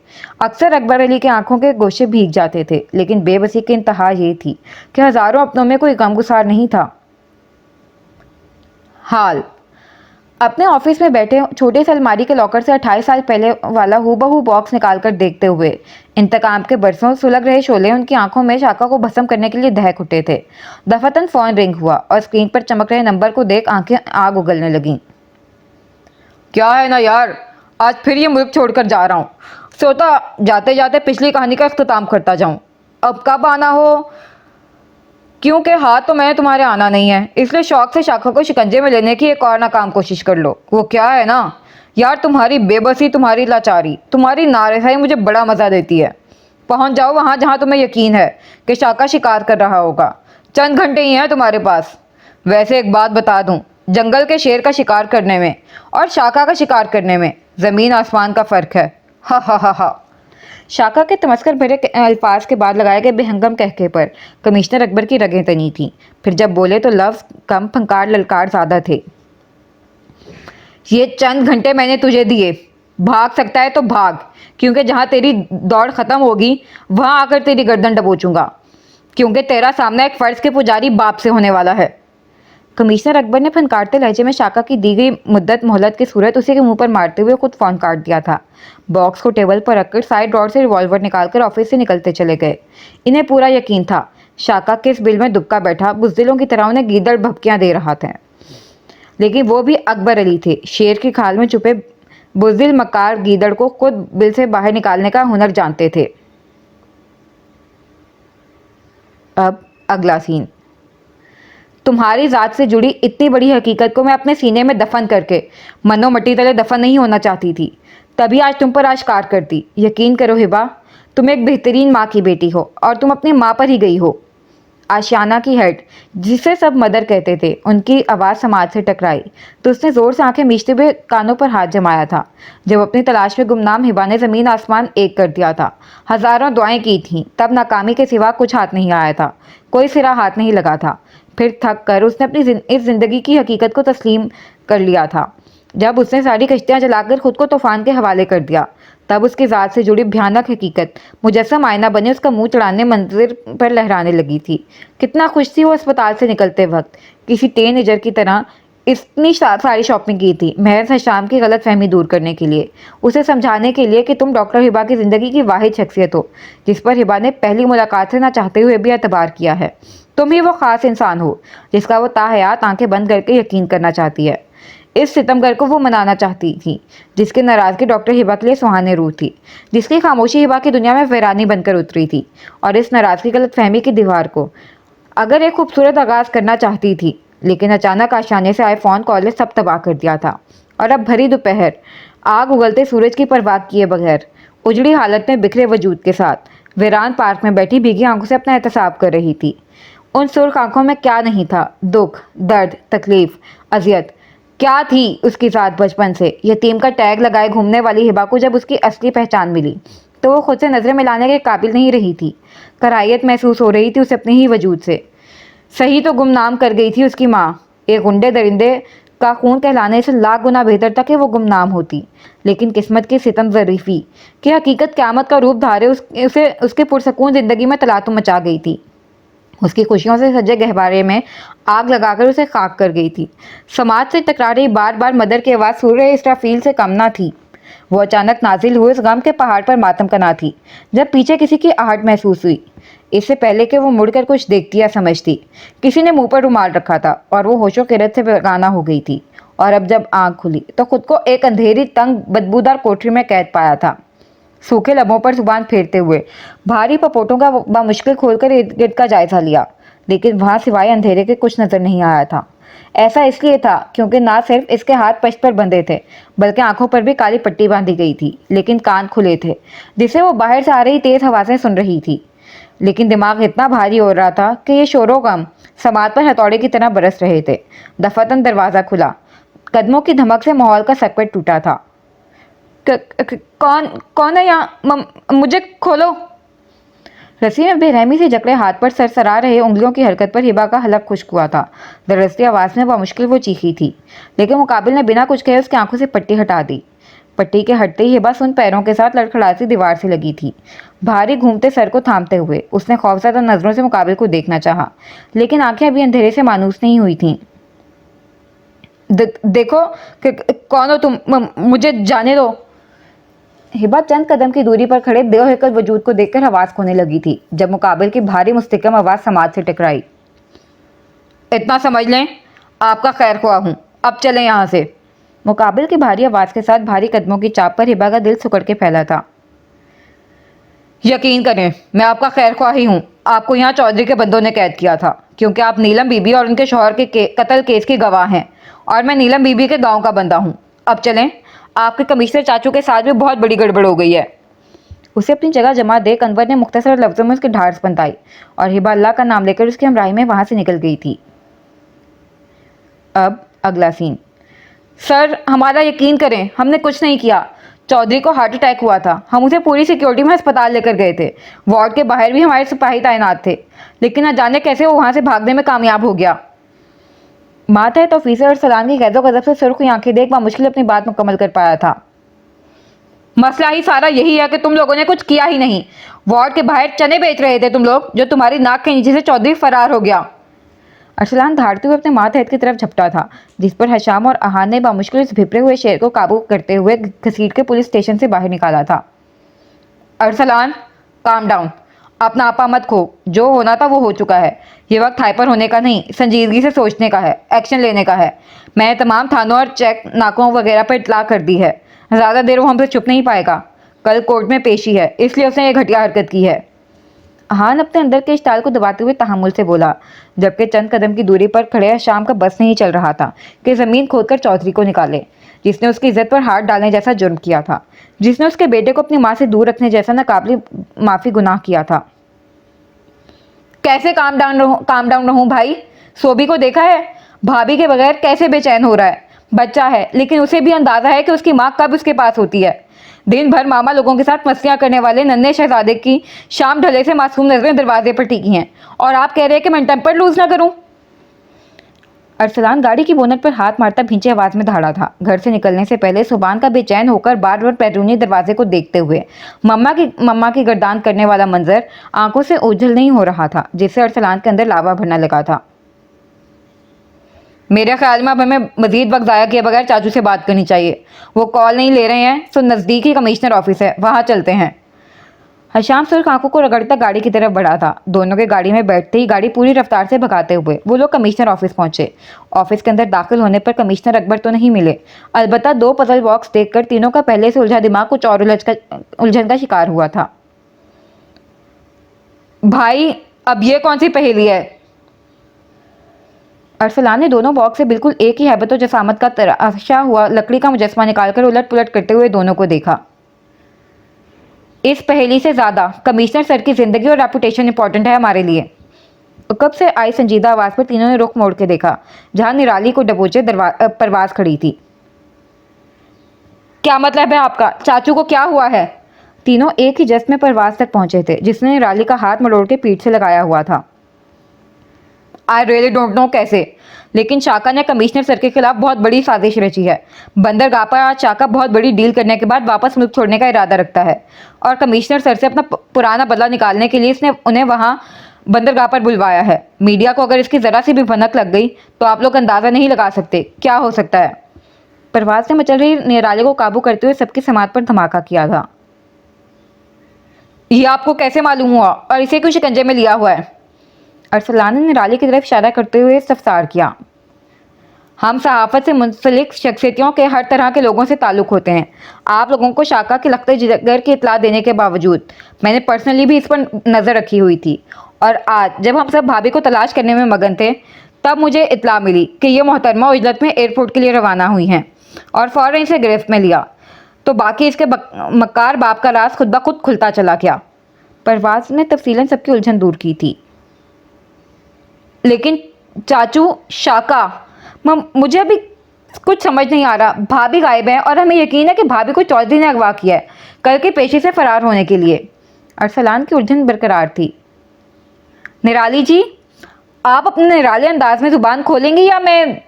अक्सर अकबर अली के आंखों के गोशे भीग जाते थे, लेकिन बेबसी की इंतहा ये थी कि हजारों अपनों में कोई गमगुसार नहीं था। हाल अपने ऑफिस में बैठे छोटे से अलमारी के लॉकर से 28 साल पहले वाला हूबहू बॉक्स निकालकर देखते हुए इंतकाम के बरसों सुलग रहे शोले उनकी आंखों में शाका को भस्म करने के लिए दहक उठे थे। दफातन फोन रिंग हुआ और स्क्रीन पर चमक रहे नंबर को देख आंखें आग उगलने लगीं। क्या है ना यार, आज फिर ये मुल्क छोड़कर जा रहा हूँ। सोता जाते जाते पिछली कहानी का अख्ताम करता जाऊँ। अब कब आना हो, क्योंकि हाथ तो मैंने तुम्हारे आना नहीं है, इसलिए शौक से शाखा को शिकंजे में लेने की एक और नाकाम कोशिश कर लो। वो क्या है ना यार, तुम्हारी बेबसी, तुम्हारी लाचारी, तुम्हारी नारसाई मुझे बड़ा मज़ा देती है। पहुंच जाओ वहाँ जहाँ तुम्हें यकीन है कि शाका शिकार कर रहा होगा। चंद घंटे ही हैं तुम्हारे पास। वैसे एक बात बता दूं, जंगल के शेर का शिकार करने में और शाका का शिकार करने में ज़मीन आसमान का फ़र्क है। हा हा हा हा। शाका के तमस्कर भरे अल्फाज के बाद लगाए गए बेहंगम कहके पर कमिश्नर अकबर की रगें तनी थीं। फिर जब बोले तो लफ्ज़ कम, फंकार ललकार ज़्यादा थे। ये चंद घंटे मैंने तुझे दिए, भाग सकता है तो भाग, क्योंकि जहाँ तेरी दौड़ ख़त्म होगी वहाँ आकर तेरी गर्दन दबोचूंगा, क्योंकि तेरा सामना एक फ़र्ज के पुजारी बाप से होने वाला है। कमिश्नर अकबर ने फनकारते लहजे में शाका की दी गई मुद्दत मोहलत की सूरत उसी के मुंह पर मारते हुए खुद फ़ोन काट दिया था। बॉक्स को टेबल पर रखकर साइड ड्रॉर से रिवॉल्वर निकालकर ऑफिस से निकलते चले गए। इन्हें पूरा यकीन था शाका किस बिल में दुबका बैठा बुज़दिलों की तरह उन्हें गीदड़ भभकियाँ दे रहा था, लेकिन वो भी अकबर अली थे। शेर की खाल में छुपे बुज़दिल मकार गीदड़ को खुद बिल से बाहर निकालने का हुनर जानते थे। अब अगला सीन। तुम्हारी ज़ात से जुड़ी इतनी बड़ी हकीकत को मैं अपने सीने में दफन करके मनो मट्टी तले दफन नहीं होना चाहती थी, तभी आज तुम पर आश्कार करती। यकीन करो हिबा, तुम एक बेहतरीन माँ की बेटी हो और तुम अपनी माँ पर ही गई हो। आशियाना की हेड, जिसे सब मदर कहते थे, उनकी आवाज़ समाज से टकराई तो उसने ज़ोर से आंखें मीचते हुए कानों पर हाथ जमाया था। जब अपनी तलाश में गुमनाम हिबा ने ज़मीन आसमान एक कर दिया था, हज़ारों दुआएं की थीं, तब नाकामी के सिवा कुछ हाथ नहीं आया था, कोई सिरा हाथ नहीं लगा था। फिर थक कर उसने अपनी इस ज़िंदगी की हकीकत को तस्लीम कर लिया था। जब उसने सारी कश्तियाँ जलाकर खुद को तूफ़ान के हवाले कर दिया, तब उसकी ज़ात से जुड़ी भयानक हकीकत मुजस्सम आईना बने उसका मुंह चढ़ाने मंदिर पर लहराने लगी थी। कितना खुश थी वो अस्पताल से निकलते वक्त, किसी टीनेजर की तरह इतनी सारी शॉपिंग की थी महज शाम की गलत फहमी दूर करने के लिए, उसे समझाने के लिए कि तुम डॉक्टर हिबा की ज़िंदगी की वाहिद शख्सियत हो जिस पर हिबा ने पहली मुलाकात से ना चाहते हुए भी एतबार किया है। तुम ही वो ख़ास इंसान हो जिसका वो ताहयात आंखें बंद करके यकीन करना चाहती है। इस सितमगर को वो मनाना चाहती थी जिसकी नाराज़गी डॉक्टर हिबा के लिए सुहाने रूह थी, जिसकी खामोशी हिबा की दुनिया में वीरानी बनकर उतरी थी। और इस नाराज़गी गलत फहमी की दीवार को अगर एक खूबसूरत आगाज़ करना चाहती थी, लेकिन अचानक आशाने से आए फ़ोन कॉल ने सब तबाह कर दिया था। और अब भरी दोपहर आग उगलते सूरज की परवाह किए बगैर उजड़ी हालत में बिखरे वजूद के साथ वीरान पार्क में बैठी भीगी आंखों से अपना एहतसाब कर रही थी। उन सुर्ख आंखों में क्या नहीं था, दुख, दर्द, तकलीफ, अजियत। क्या थी उसकी ज़ात बचपन से। यतीम का टैग लगाए घूमने वाली हिबा को जब उसकी असली पहचान मिली तो वो खुद से नज़रें मिलाने के काबिल नहीं रही थी। कराहियत महसूस हो रही थी उसे अपने ही वजूद से। सही तो गुमनाम कर गई थी उसकी माँ, एक गुंडे दरिंदे का खून कहलाने से लाख गुना बेहतर था कि वो गुमनाम होती। लेकिन किस्मत की सितम ज़रीफ़ी कि हकीकत क़यामत का रूप धारे उसे उसके पुरसकून ज़िंदगी में तलातुम मचा गई थी। उसकी खुशियों से सजे गहवारे में आग लगाकर उसे खाक कर गई थी। समाज से टकरा रही बार बार मदर की आवाज़ सूर्य इस्राफील से कम ना थी। वो अचानक नाजिल हुए उस गम के पहाड़ पर मातम कना थी जब पीछे किसी की आहट महसूस हुई। इससे पहले कि वो मुड़कर कुछ देखती या समझती, किसी ने मुंह पर रुमाल रखा था और वो होशो किरत से बेगाना हो गई थी। और अब जब आंख खुली तो खुद को एक अंधेरी तंग बदबूदार कोठरी में कैद पाया था। सूखे लबों पर जुबान फेरते हुए भारी पपोटों का बामुश्किल खोलकर इर्द गिर्द का जायजा लिया, लेकिन वहां सिवाय अंधेरे के कुछ नजर नहीं आया था। ऐसा इसलिए था क्योंकि ना सिर्फ इसके हाथ पश्त पर बंधे थे बल्कि आंखों पर भी काली पट्टी बांधी गई थी, लेकिन कान खुले थे जिसे वो बाहर से आ रही तेज आवाजें सुन रही थी। लेकिन दिमाग इतना भारी हो रहा था कि ये शोरों गम समाज पर हथौड़े की तरह बरस रहे थे। दफातन दरवाज़ा खुला, कदमों की धमक से माहौल का सकवट टूटा था। कौन कौन है यहाँ? मुझे खोलो। रस्सी में बेरहमी से जकड़े हाथ पर सरसरा रहे उंगलियों की हरकत पर हिबा का हलक खुश्क हुआ था। दरअसली आवाज़ में बामुश्किल वो चीखी थी, लेकिन मुकाबिल ने बिना कुछ कहे उसकी आंखों से पट्टी हटा दी। पट्टी के हटते ही हिबा सुन पैरों के साथ लड़खड़ाती दीवार से लगी थी। भारी घूमते सर को थामते हुए उसने खौफजदा नजरों से मुकाबिल को देखना चाहा, लेकिन आंखें अभी अंधेरे से मानूस नहीं हुई थीं। देखो कौन हो तुम? मुझे जाने दो। हिबा चंद कदम की दूरी पर खड़े देवहिकल वजूद को देखकर आवाज खोने लगी थी जब मुकाबिल की भारी मुस्तकम आवाज समाज से टकराई। इतना समझ लें, आपका खैर ख्वाह हूं, अब चलें यहाँ से। मुकाबिल की भारी आवाज के साथ भारी कदमों की चाप पर हिबा का दिल सुकड़ के फैला था। यकीन करें, मैं आपका खैर ख्वाह ही हूँ। आपको यहाँ चौधरी के बंदों ने कैद किया था क्योंकि आप नीलम बीबी और उनके शौहर के कत्ल केस की गवाह हैं और मैं नीलम बीबी के गाँव का बंदा हूँ। अब चलें, आपके कमिश्नर चाचू के साथ भी बहुत बड़ी गड़बड़ हो गई है। उसे अपनी जगह जमा देख अनवर ने मुख्तसर लफ्जों में उसकी ढाढ़स बंधाई और हिबा अल्लाह का नाम लेकर उसकी हमराही में वहां से निकल गई थी। अब अगला सीन। सर, हमारा यकीन करें, हमने कुछ नहीं किया। चौधरी को हार्ट अटैक हुआ था। हम उसे पूरी सिक्योरिटी में अस्पताल लेकर गए थे। वार्ड के बाहर भी हमारे सिपाही तैनात थे, लेकिन न जाने कैसे वो वहां से भागने में कामयाब हो गया। मातहत ऑफिसर और सलान की गैदो गजब से सुर्ख हुई आंखें देख मुश्किल अपनी बात मुकम्मल कर पाया था। मसला ही सारा यही है कि तुम लोगों ने कुछ किया ही नहीं। वार्ड के बाहर चने बेच रहे थे तुम लोग, जो तुम्हारी नाक के नीचे से चौधरी फरार हो गया। अरसलान धाड़ते हुए अपने मातहत की तरफ झपटा था, जिस पर हशाम और अहान ने बामुश्किल उस भिपरे हुए शेर को काबू करते हुए घसीट के पुलिस स्टेशन से बाहर निकाला था। अरसलान, काम डाउन, अपना आपा मत खो। जो होना था वो हो चुका है। ये वक्त हाइपर होने का नहीं, संजीदगी से सोचने का है, एक्शन लेने का है। मैंने तमाम थानों और चेक नाकों वगैरह पर इतला कर दी है। ज़्यादा देर वो हमसे चुप नहीं पाएगा। कल कोर्ट में पेशी है, इसलिए उसने ये घटिया हरकत की है। अहान अपने अंदर के इश्ताल को दबाते हुए तहम्मुल से बोला, जबकि चंद कदम की दूरी पर खड़े शाम का बस नहीं चल रहा था कि ज़मीन खोदकर चौधरी को निकाले, जिसने उसकी इज्जत पर हाथ डालने जैसा जुर्म किया था, जिसने उसके बेटे को अपनी माँ से दूर रखने जैसा नाकाबिल माफ़ी गुनाह किया था। कैसे काम डाउन रहूं भाई? सोबी को देखा है, भाभी के बगैर कैसे बेचैन हो रहा है। बच्चा है, लेकिन उसे भी अंदाजा है कि उसकी माँ कब उसके पास होती है। दिन भर मामा लोगों के साथ मस्तियां करने वाले नन्हे शहजादे की शाम ढले से मासूम नजरें दरवाजे पर टिकी हैं, और आप कह रहे हैं कि मैं टेम्पर लूज ना करूं। अरसलान गाड़ी की बोनट पर हाथ मारता भींची आवाज में दहाड़ा था। घर से निकलने से पहले सुबान का बेचैन होकर बार बार बैरूनी दरवाजे को देखते हुए मम्मा की गर्दान करने वाला मंजर आंखों से ओझल नहीं हो रहा था, जिससे अरसलान के अंदर लावा भरना लगा था। मेरे ख्याल में अब हमें मजीद वक्त ज़ाया किए बगैर चाचू से बात करनी चाहिए। वो कॉल नहीं ले रहे हैं तो नज़दीकी कमिश्नर ऑफिस है, वहाँ चलते हैं। हशाम सुर्ख आंखों को रगड़ता गाड़ी की तरफ बढ़ा था। दोनों के गाड़ी में बैठते ही गाड़ी पूरी रफ्तार से भगाते हुए वो लोग कमिश्नर ऑफिस पहुंचे। ऑफिस के अंदर दाखिल होने पर कमिश्नर अकबर तो नहीं मिले, अलबत्ता 2 पजल बॉक्स देखकर तीनों का पहले से उलझा दिमाग कुछ और उलझन का शिकार हुआ था। भाई, अब ये कौन सी पहेली है? अरसलान ने दोनों बॉक्स से बिल्कुल एक ही हैबत और जसामत का तराशा हुआ लकड़ी का मुजस्मा निकालकर उलट पुलट करते हुए दोनों को देखा। इस पहेली से ज्यादा कमिश्नर सर की जिंदगी और रेपुटेशन इंपॉर्टेंट है हमारे लिए। कब से आई संजीदा आवाज पर तीनों ने रुख मोड़ के देखा, जहां निराली को दबोचे परवाज खड़ी थी। क्या मतलब है आपका? चाचू को क्या हुआ है? तीनों एक ही जश्न में परवाज तक पहुंचे थे, जिसने निराली का हाथ मरोड़ के पीठ से लगाया हुआ था। आई रियली डोंट नो कैसे, लेकिन शाका ने कमिश्नर सर के खिलाफ बहुत बड़ी साजिश रची है। बंदरगाह पर आज शाका बहुत बड़ी डील करने के बाद वापस मुल्क छोड़ने का इरादा रखता है और कमिश्नर सर से अपना पुराना बदला निकालने के लिए इसने उन्हें वहां बंदरगाह पर बुलवाया है। मीडिया को अगर इसकी जरा सी भी भनक लग गई तो आप लोग अंदाजा नहीं लगा सकते क्या हो सकता है। परवाज ने मचल रही निराले को काबू करते हुए सबकी समात पर धमाका किया था। ये आपको कैसे मालूम हुआ और इसे क्यों शिकंजे में लिया हुआ है? अरसलान ने निराली की तरफ इशारा करते हुए इस्तफसार किया। हम सहाफत से मुंसलिक शख्सियतों के हर तरह के लोगों से ताल्लुक़ होते हैं। आप लोगों को शाका के लख्ते जिगर की इतला देने के बावजूद मैंने पर्सनली भी इस पर नज़र रखी हुई थी, और आज जब हम सब भाभी को तलाश करने में मगन थे तब मुझे इतला मिली कि ये मोहतरमा उजलत में एयरपोर्ट के लिए रवाना हुई हैं और फ़ौरन इसे गिरफ्त में लिया, तो बाकी इसके मक्कार बाप का राज खुद ब खुद खुलता चला गया। परवाज ने तफसीलन सबकी उलझन दूर की थी। लेकिन चाचू, शाका, मुझे अभी कुछ समझ नहीं आ रहा। भाभी गायब है और हमें यकीन है कि भाभी को चौधरी ने अगवा किया है कल के पेशे से फरार होने के लिए। अरसलान की उलझन बरकरार थी। निराली जी, आप अपने निराले अंदाज में जुबान खोलेंगी या मैं?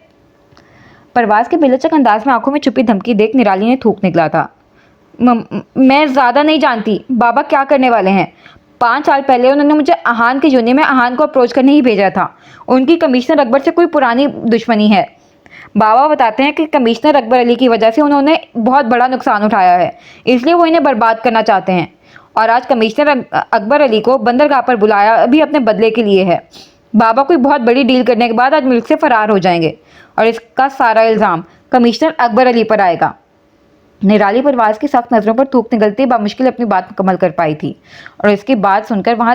परवाज के बेलचक अंदाज में आंखों में छुपी धमकी देख निराली ने थूक निकला था। मैं ज़्यादा नहीं जानती। बाबा क्या करने वाले हैं? 5 साल पहले उन्होंने मुझे आहान की जुनी में आहान को अप्रोच करने ही भेजा था। उनकी कमिश्नर अकबर से कोई पुरानी दुश्मनी है। बाबा बताते हैं कि कमिश्नर अकबर अली की वजह से उन्होंने बहुत बड़ा नुकसान उठाया है, इसलिए वो इन्हें बर्बाद करना चाहते हैं। और आज कमिश्नर अकबर अली को बंदरगाह पर बुलाया भी अपने बदले के लिए है। बाबा कोई बहुत बड़ी डील करने के बाद आज मुल्क से फरार हो जाएंगे और इसका सारा इल्ज़ाम कमिश्नर अकबर अली पर आएगा। निराली परवाज की सख्त नज़रों पर थूक निकलती बामुश्किल अपनी बात मुकम्मल कर पाई थी, और इसकी बात सुनकर वहाँ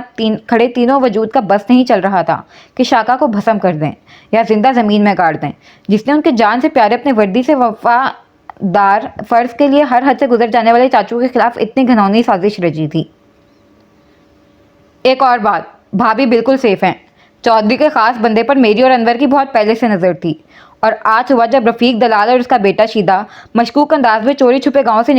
खड़े तीनों वजूद का बस नहीं चल रहा था कि शाका को भस्म कर दें या जिंदा ज़मीन में गाड़ दें, जिसने उनके जान से प्यारे अपने वर्दी से वफादार फ़र्ज के लिए हर हद से गुजर जाने वाले चाचू के खिलाफ इतनी घिनौनी साजिश रची थी। एक और बात, भाभी बिल्कुल सेफ़ हैं। चौधरी के ख़ास बंदे पर मेरी और अनवर की बहुत पहले से नज़र थी, और आज सुबह जब रफ़ीक दलाल और उसका बेटा शीदा मशकूक अंदाज में चोरी छुपे गांव से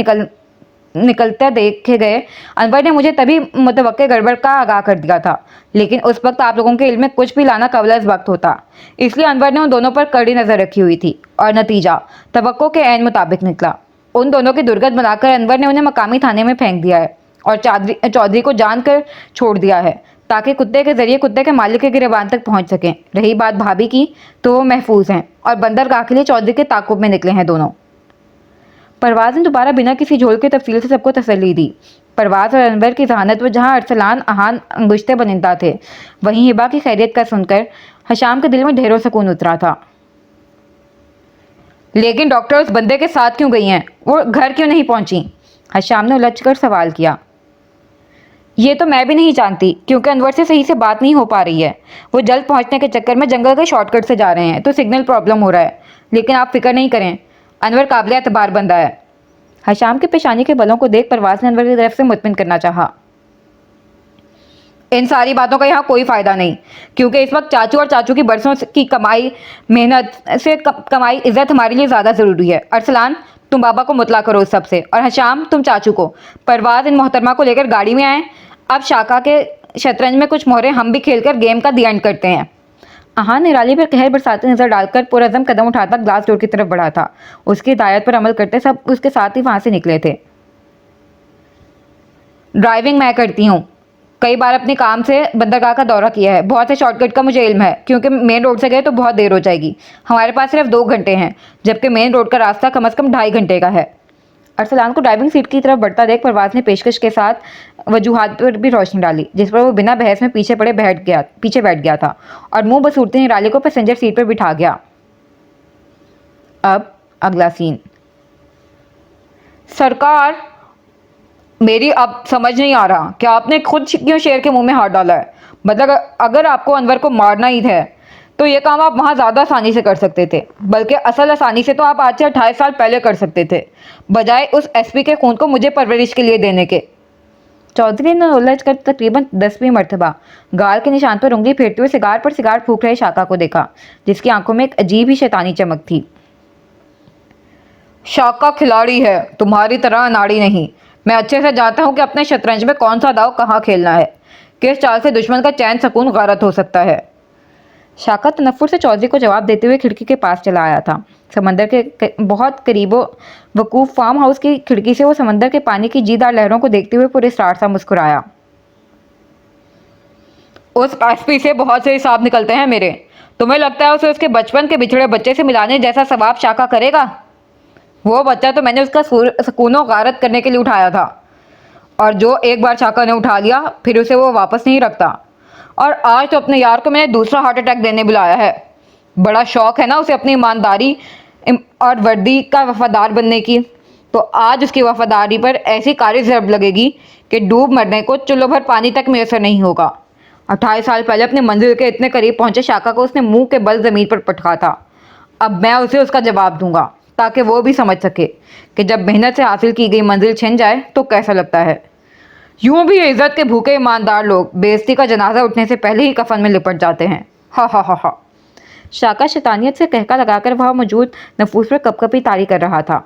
निकलते देखे गए, अनवर ने मुझे तभी मुतवक्के गड़बड़ का आगाह कर दिया था। लेकिन उस वक्त आप लोगों के इल्म में कुछ भी लाना कबल वक्त होता, इसलिए अनवर ने उन दोनों पर कड़ी नज़र रखी हुई थी, और नतीजा तवक्को के ऐन मुताबिक निकला। उन दोनों की दुर्गत बनाकर अनवर ने उन्हें मकामी थाने में फेंक दिया है और चौधरी को जान कर छोड़ दिया है, ताकि कुत्ते के जरिए कुत्ते के मालिक के गिरबान तक पहुंच सकें। रही बात भाभी की, तो वो महफूज हैं और बंदरगाह के लिए चौधरी के ताकुब में निकले हैं दोनों। परवाज ने दोबारा बिना किसी झोल के तफसील से सबको तसल्ली दी। परवाज और अनवर की जहानत में जहाँ अरसलान आहान अंगुश्ते बनिंदा थे, वहीं हिबा की खैरियत का सुनकर हशाम के दिल में ढेरों सुकून उतरा था। लेकिन डॉक्टर उस बंदे के साथ क्यों गई हैं? वो घर क्यों नहीं पहुंची? हशाम ने उलझ कर सवाल किया। ये तो मैं भी नहीं जानती, क्योंकि अनवर से सही से बात नहीं हो पा रही है। वो जल्द पहुंचने के चक्कर में जंगल के शॉर्टकट से जा रहे हैं, तो सिग्नल प्रॉब्लम हो रहा है। लेकिन आप फिक्र नहीं करें, अनवर काबिल एतबार बंदा है। हशाम के पेशानी के बलों को देख परवाज ने अनवर की तरफ से मुतमिन करना चाहा। इन सारी बातों का यहाँ कोई फ़ायदा नहीं, क्योंकि इस वक्त चाचू और चाचू की बरसों की कमाई, मेहनत से कमाई इज्जत हमारे लिए ज़्यादा ज़रूरी है। अरसलान, तुम बाबा को मुतला करो इस सबसे, और हशाम तुम चाचू को। परवाज इन मोहतरमा को लेकर गाड़ी में आए। अब शाका के शतरंज में कुछ मोहरे हम भी खेलकर गेम का दी एंड करते हैं। अहा निराली पर कहर बरसाती नजर डालकर पुरअज़म कदम उठाता ग्लास डोर की तरफ बढ़ा था। उसकी हिदायत पर अमल करते सब उसके साथ ही वहां से निकले थे। ड्राइविंग मैं करती हूँ, कई बार अपने काम से बंदरगाह का दौरा किया है। बहुत से शॉर्टकट का मुझे इल्म है, क्योंकि मेन रोड से गए तो बहुत देर हो जाएगी। हमारे पास सिर्फ 2 घंटे हैं, जबकि मेन रोड का रास्ता कम से कम 2.5 घंटे का है। अरसलान को ड्राइविंग सीट की तरफ बढ़ता देख परवाज़ ने पेशकश के साथ वजूहात पर भी रोशनी डाली, जिस पर वो बिना बहस में पीछे बैठ गया था और मुंह बसूरते निराली को पैसेंजर सीट पर बिठा गया। अब अगला सीन। सरकार, मेरी अब समझ नहीं आ रहा कि आपने खुद क्यों शेर के मुंह में हाथ डाला है। मतलब अगर आपको अनवर को मारना ही है तो ये काम आप वहाँ ज़्यादा आसानी से कर सकते थे, बल्कि असल आसानी से तो आप आज से 28 साल पहले कर सकते थे, बजाय उस एसपी के खून को मुझे परवरिश के लिए देने के। चौधरी ने उलझ कर तकरीबन 10वीं मरतबा गाल के निशान पर उंगली फेरते हुए सिगार पर सिगार फूंक रहे शाका को देखा, जिसकी आंखों में एक अजीब ही शैतानी चमक थी। शाका खिलाड़ी है, तुम्हारी तरह अनाड़ी नहीं। मैं अच्छे से जानता हूँ कि अपने शतरंज में कौन सा दाव कहाँ खेलना है, किस चाल से दुश्मन का चैन सुकून गारत हो सकता है। शाका तनफ्फुर से चौधरी को जवाब देते हुए खिड़की के पास चला आया था। समंदर के बहुत करीबो वकूफ फार्म हाउस की खिड़की से वो समंदर के पानी की जीदार लहरों को देखते हुए पूरे स्टार सा मुस्कुराया। उस एसपी से बहुत से हिसाब निकलते हैं मेरे। तुम्हें लगता है उसे उसके बचपन के बिछड़े बच्चे से मिलाने जैसा सवाब शाका करेगा? वो बच्चा तो मैंने उसका सुकूनो गारत करने के लिए उठाया था, और जो एक बार शाका ने उठा लिया फिर उसे वो वापस नहीं रखता। और आज तो अपने यार को मैंने दूसरा हार्ट अटैक देने बुलाया है। बड़ा शौक है ना उसे अपनी ईमानदारी और वर्दी का वफादार बनने की, तो आज उसकी वफादारी पर ऐसी कारी ज़रब लगेगी कि डूब मरने को चुल्लो भर पानी तक मैसर नहीं होगा। 28 साल पहले अपनी मंजिल के इतने करीब पहुंचे शाका को उसने मुंह के बल ज़मीन पर पटका था। अब मैं उसे उसका जवाब दूंगा, ताकि वो भी समझ सके कि जब मेहनत से हासिल की गई मंजिल छिन जाए तो कैसा लगता है। यूं भी इज्जत के भूखे ईमानदार लोग बेइज्जती का जनाजा उठने से पहले ही कफन में लिपट जाते हैं। हा हा हा हा। शाका शैतानियत से कहका लगाकर वह मौजूद नफूस पर कपकपी तारी कर रहा था।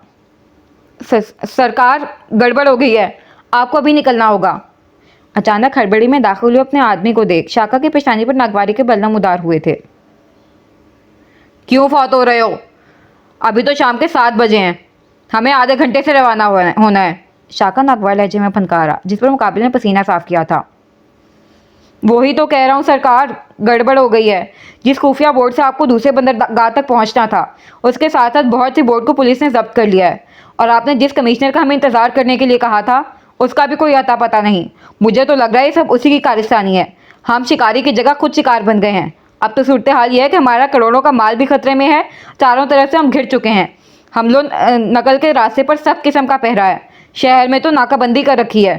सरकार, गड़बड़ हो गई है, आपको अभी निकलना होगा। अचानक हड़बड़ी में दाखिल हुए अपने आदमी को देख शाका की पेशानी पर नागवारी के बलनम उदार हुए थे। क्यों फौत हो रहे हो? अभी तो शाम के 7 बजे हैं, हमें आधे घंटे से रवाना होना है। शाका नागवार लहजे में फनकारा, जिस पर मुकाबले ने पसीना साफ किया था। वही तो कह रहा हूँ सरकार, गड़बड़ हो गई है। जिस खुफिया बोर्ड से आपको दूसरे बंदरगाह तक पहुँचना था, उसके साथ साथ बहुत सी बोर्ड को पुलिस ने जब्त कर लिया है। और आपने जिस कमिश्नर का हमें इंतज़ार करने के लिए कहा था, उसका भी कोई अता पता नहीं। मुझे तो लग रहा है ये सब उसी की कारस्तानी है। हम शिकारी की जगह खुद शिकार बन गए हैं। अब तो सूरत हाल ये है कि हमारा करोड़ों का माल भी खतरे में है। चारों तरफ से हम घिर चुके हैं। हम लोग नकल के रास्ते पर सब किस्म का पहरा है। शहर में तो नाकाबंदी कर रखी है।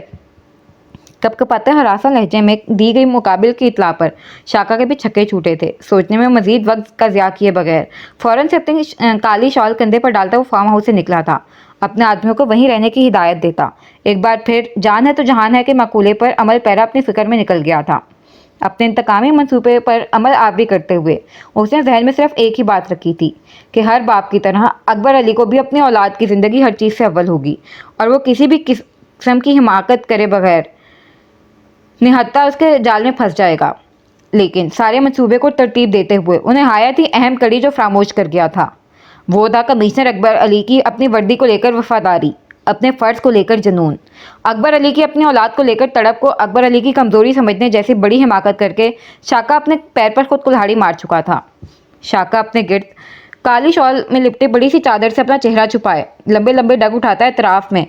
कपकपाते हरासा लहजे में दी गई मुकाबिल की इतला पर शाका के भी छक्के छूटे थे। सोचने में मजीद वक्त का ज़िया किए बगैर फ़ौरन से अपनी काली शॉल कंधे पर डालता वो फार्म हाउस से निकला था, अपने आदमियों को वहीं रहने की हिदायत देता। एक बार फिर जान है तो जहान है के मकूले पर अमल पैरा अपनी फिक्र में निकल गया था। अपने इंतकामी मंसूबे पर अमल आवरी करते हुए उसने जहन में सिर्फ एक ही बात रखी थी कि हर बाप की तरह अकबर अली को भी अपनी औलाद की ज़िंदगी हर चीज़ से अव्वल होगी, और वो किसी भी किस्म की हिमाकत करे बगैर निहत्ता उसके जाल में फंस जाएगा। लेकिन सारे मंसूबे को तरतीब देते हुए उन्हें हायत ही अहम कड़ी जो फरामोश कर गया था, वो था कमिश्नर अकबर अली की अपनी वर्दी को लेकर वफादारी, अपने फ़र्ज को लेकर जुनून, अकबर अली की अपनी औलाद को लेकर तड़प को अकबर अली की कमज़ोरी समझने जैसी बड़ी हिमाकत करके शाका अपने पैर पर खुद कुल्हाड़ी मार चुका था। शाका अपने गिर्द काली शॉल में लिपटे बड़ी सी चादर से अपना चेहरा छुपाए लंबे लंबे डग उठाता है, तराफ में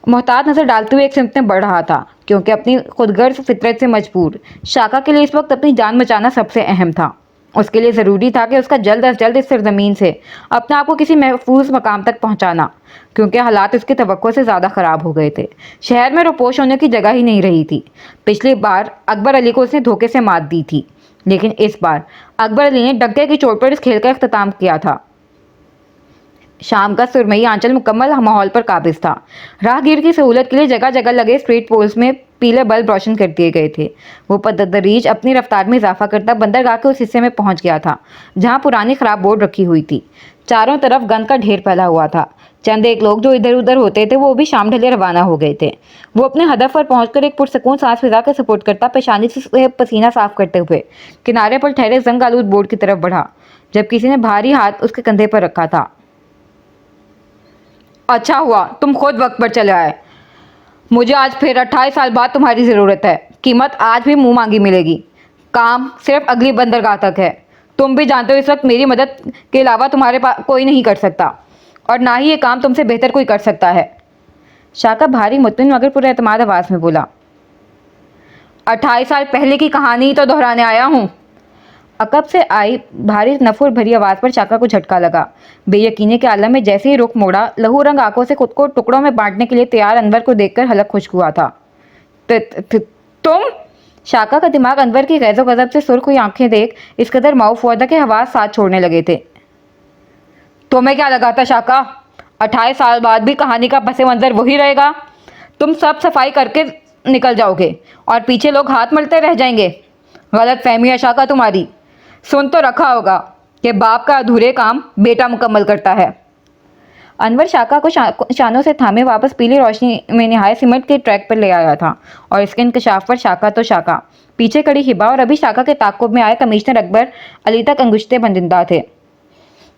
मोहतात नजर डालते हुए एक सिमत में बढ़ रहा था, क्योंकि अपनी खुदगर्ज फितरत से मजबूर शाका के लिए इस वक्त अपनी जान बचाना सबसे अहम था। उसके लिए ज़रूरी था कि उसका जल्द अज जल्द इस सरजमीन से अपने आप को किसी महफूज मकाम तक पहुंचाना, क्योंकि हालात उसकी तवक्को से ज़्यादा ख़राब हो गए थे। शहर में रोपोश होने की जगह ही नहीं रही थी। पिछली बार अकबर अली को उसने धोखे से मात दी थी, लेकिन इस बार अकबर अली ने डंके की चोट पर इस खेल का अख्ताम किया था। शाम का सुरमई आंचल मुकम्मल माहौल पर काबिज था। राहगीर की सहूलत के लिए जगह जगह लगे स्ट्रीट पोल्स में पीले बल्ब रोशन कर दिए गए थे। वो तदरीज अपनी रफ्तार में इजाफा करता बंदरगाह के उस हिस्से में पहुंच गया था जहां पुरानी खराब बोर्ड रखी हुई थी। चारों तरफ गंद का ढेर फैला हुआ था। चंद एक लोग जो इधर उधर होते थे वो भी शाम ढले रवाना हो गए थे। वो अपने हदफ पर पहुंचकर एक पुरसकून सांस फिजा के सपोर्ट करता पेशानी से पसीना साफ करते हुए किनारे पर ठहरे जंग आलूद बोर्ड की तरफ बढ़ा, जब किसी ने भारी हाथ उसके कंधे पर रखा था। अच्छा हुआ तुम खुद वक्त पर चले आए। मुझे आज फिर 28 साल बाद तुम्हारी ज़रूरत है। कीमत आज भी मुंह मांगी मिलेगी। काम सिर्फ अगली बंदरगाह तक है। तुम भी जानते हो इस वक्त मेरी मदद के अलावा तुम्हारे पास कोई नहीं कर सकता, और ना ही ये काम तुमसे बेहतर कोई कर सकता है। शाका भारी मुतमिन मगर पूरे एतमाद आवाज़ में बोला। 28 साल पहले की कहानी तो दोहराने आया हूँ। अकब से आई भारी नफुर भरी आवाज़ पर शाका को झटका लगा। बेयकीनी के आलम में जैसे ही रुख मोड़ा, लहू रंग आंखों से खुद को टुकड़ों में बांटने के लिए तैयार अनवर को देखकर हलक खुश्क हुआ था। तुम? शाका का दिमाग अनवर की गैज़ो गज़ब से सुर्ख हुई आंखें देख इस कदर माऊफ हुआ था कि हवास साथ छोड़ने लगे थे। तुम्हें क्या लगा था शाका, 28 साल बाद भी कहानी का पस मंज़र वही रहेगा? तुम सब सफाई करके निकल जाओगे और पीछे लोग हाथ मलते रह जाएंगे। गलत फहमी है शाका तुम्हारी। सुन तो रखा होगा कि बाप का अधूरे काम बेटा मुकम्मल करता है। अनवर शाका को शानों से थामे वापस पीली रोशनी में निहाय सिमट के ट्रैक पर ले आया था, और इसके इंकशाफ पर शाका तो शाका, पीछे खड़ी हिबा और अभी शाका के ताक़ुब में आए कमिश्नर अकबर अली तक अंगुश्ते बंदिंदा थे।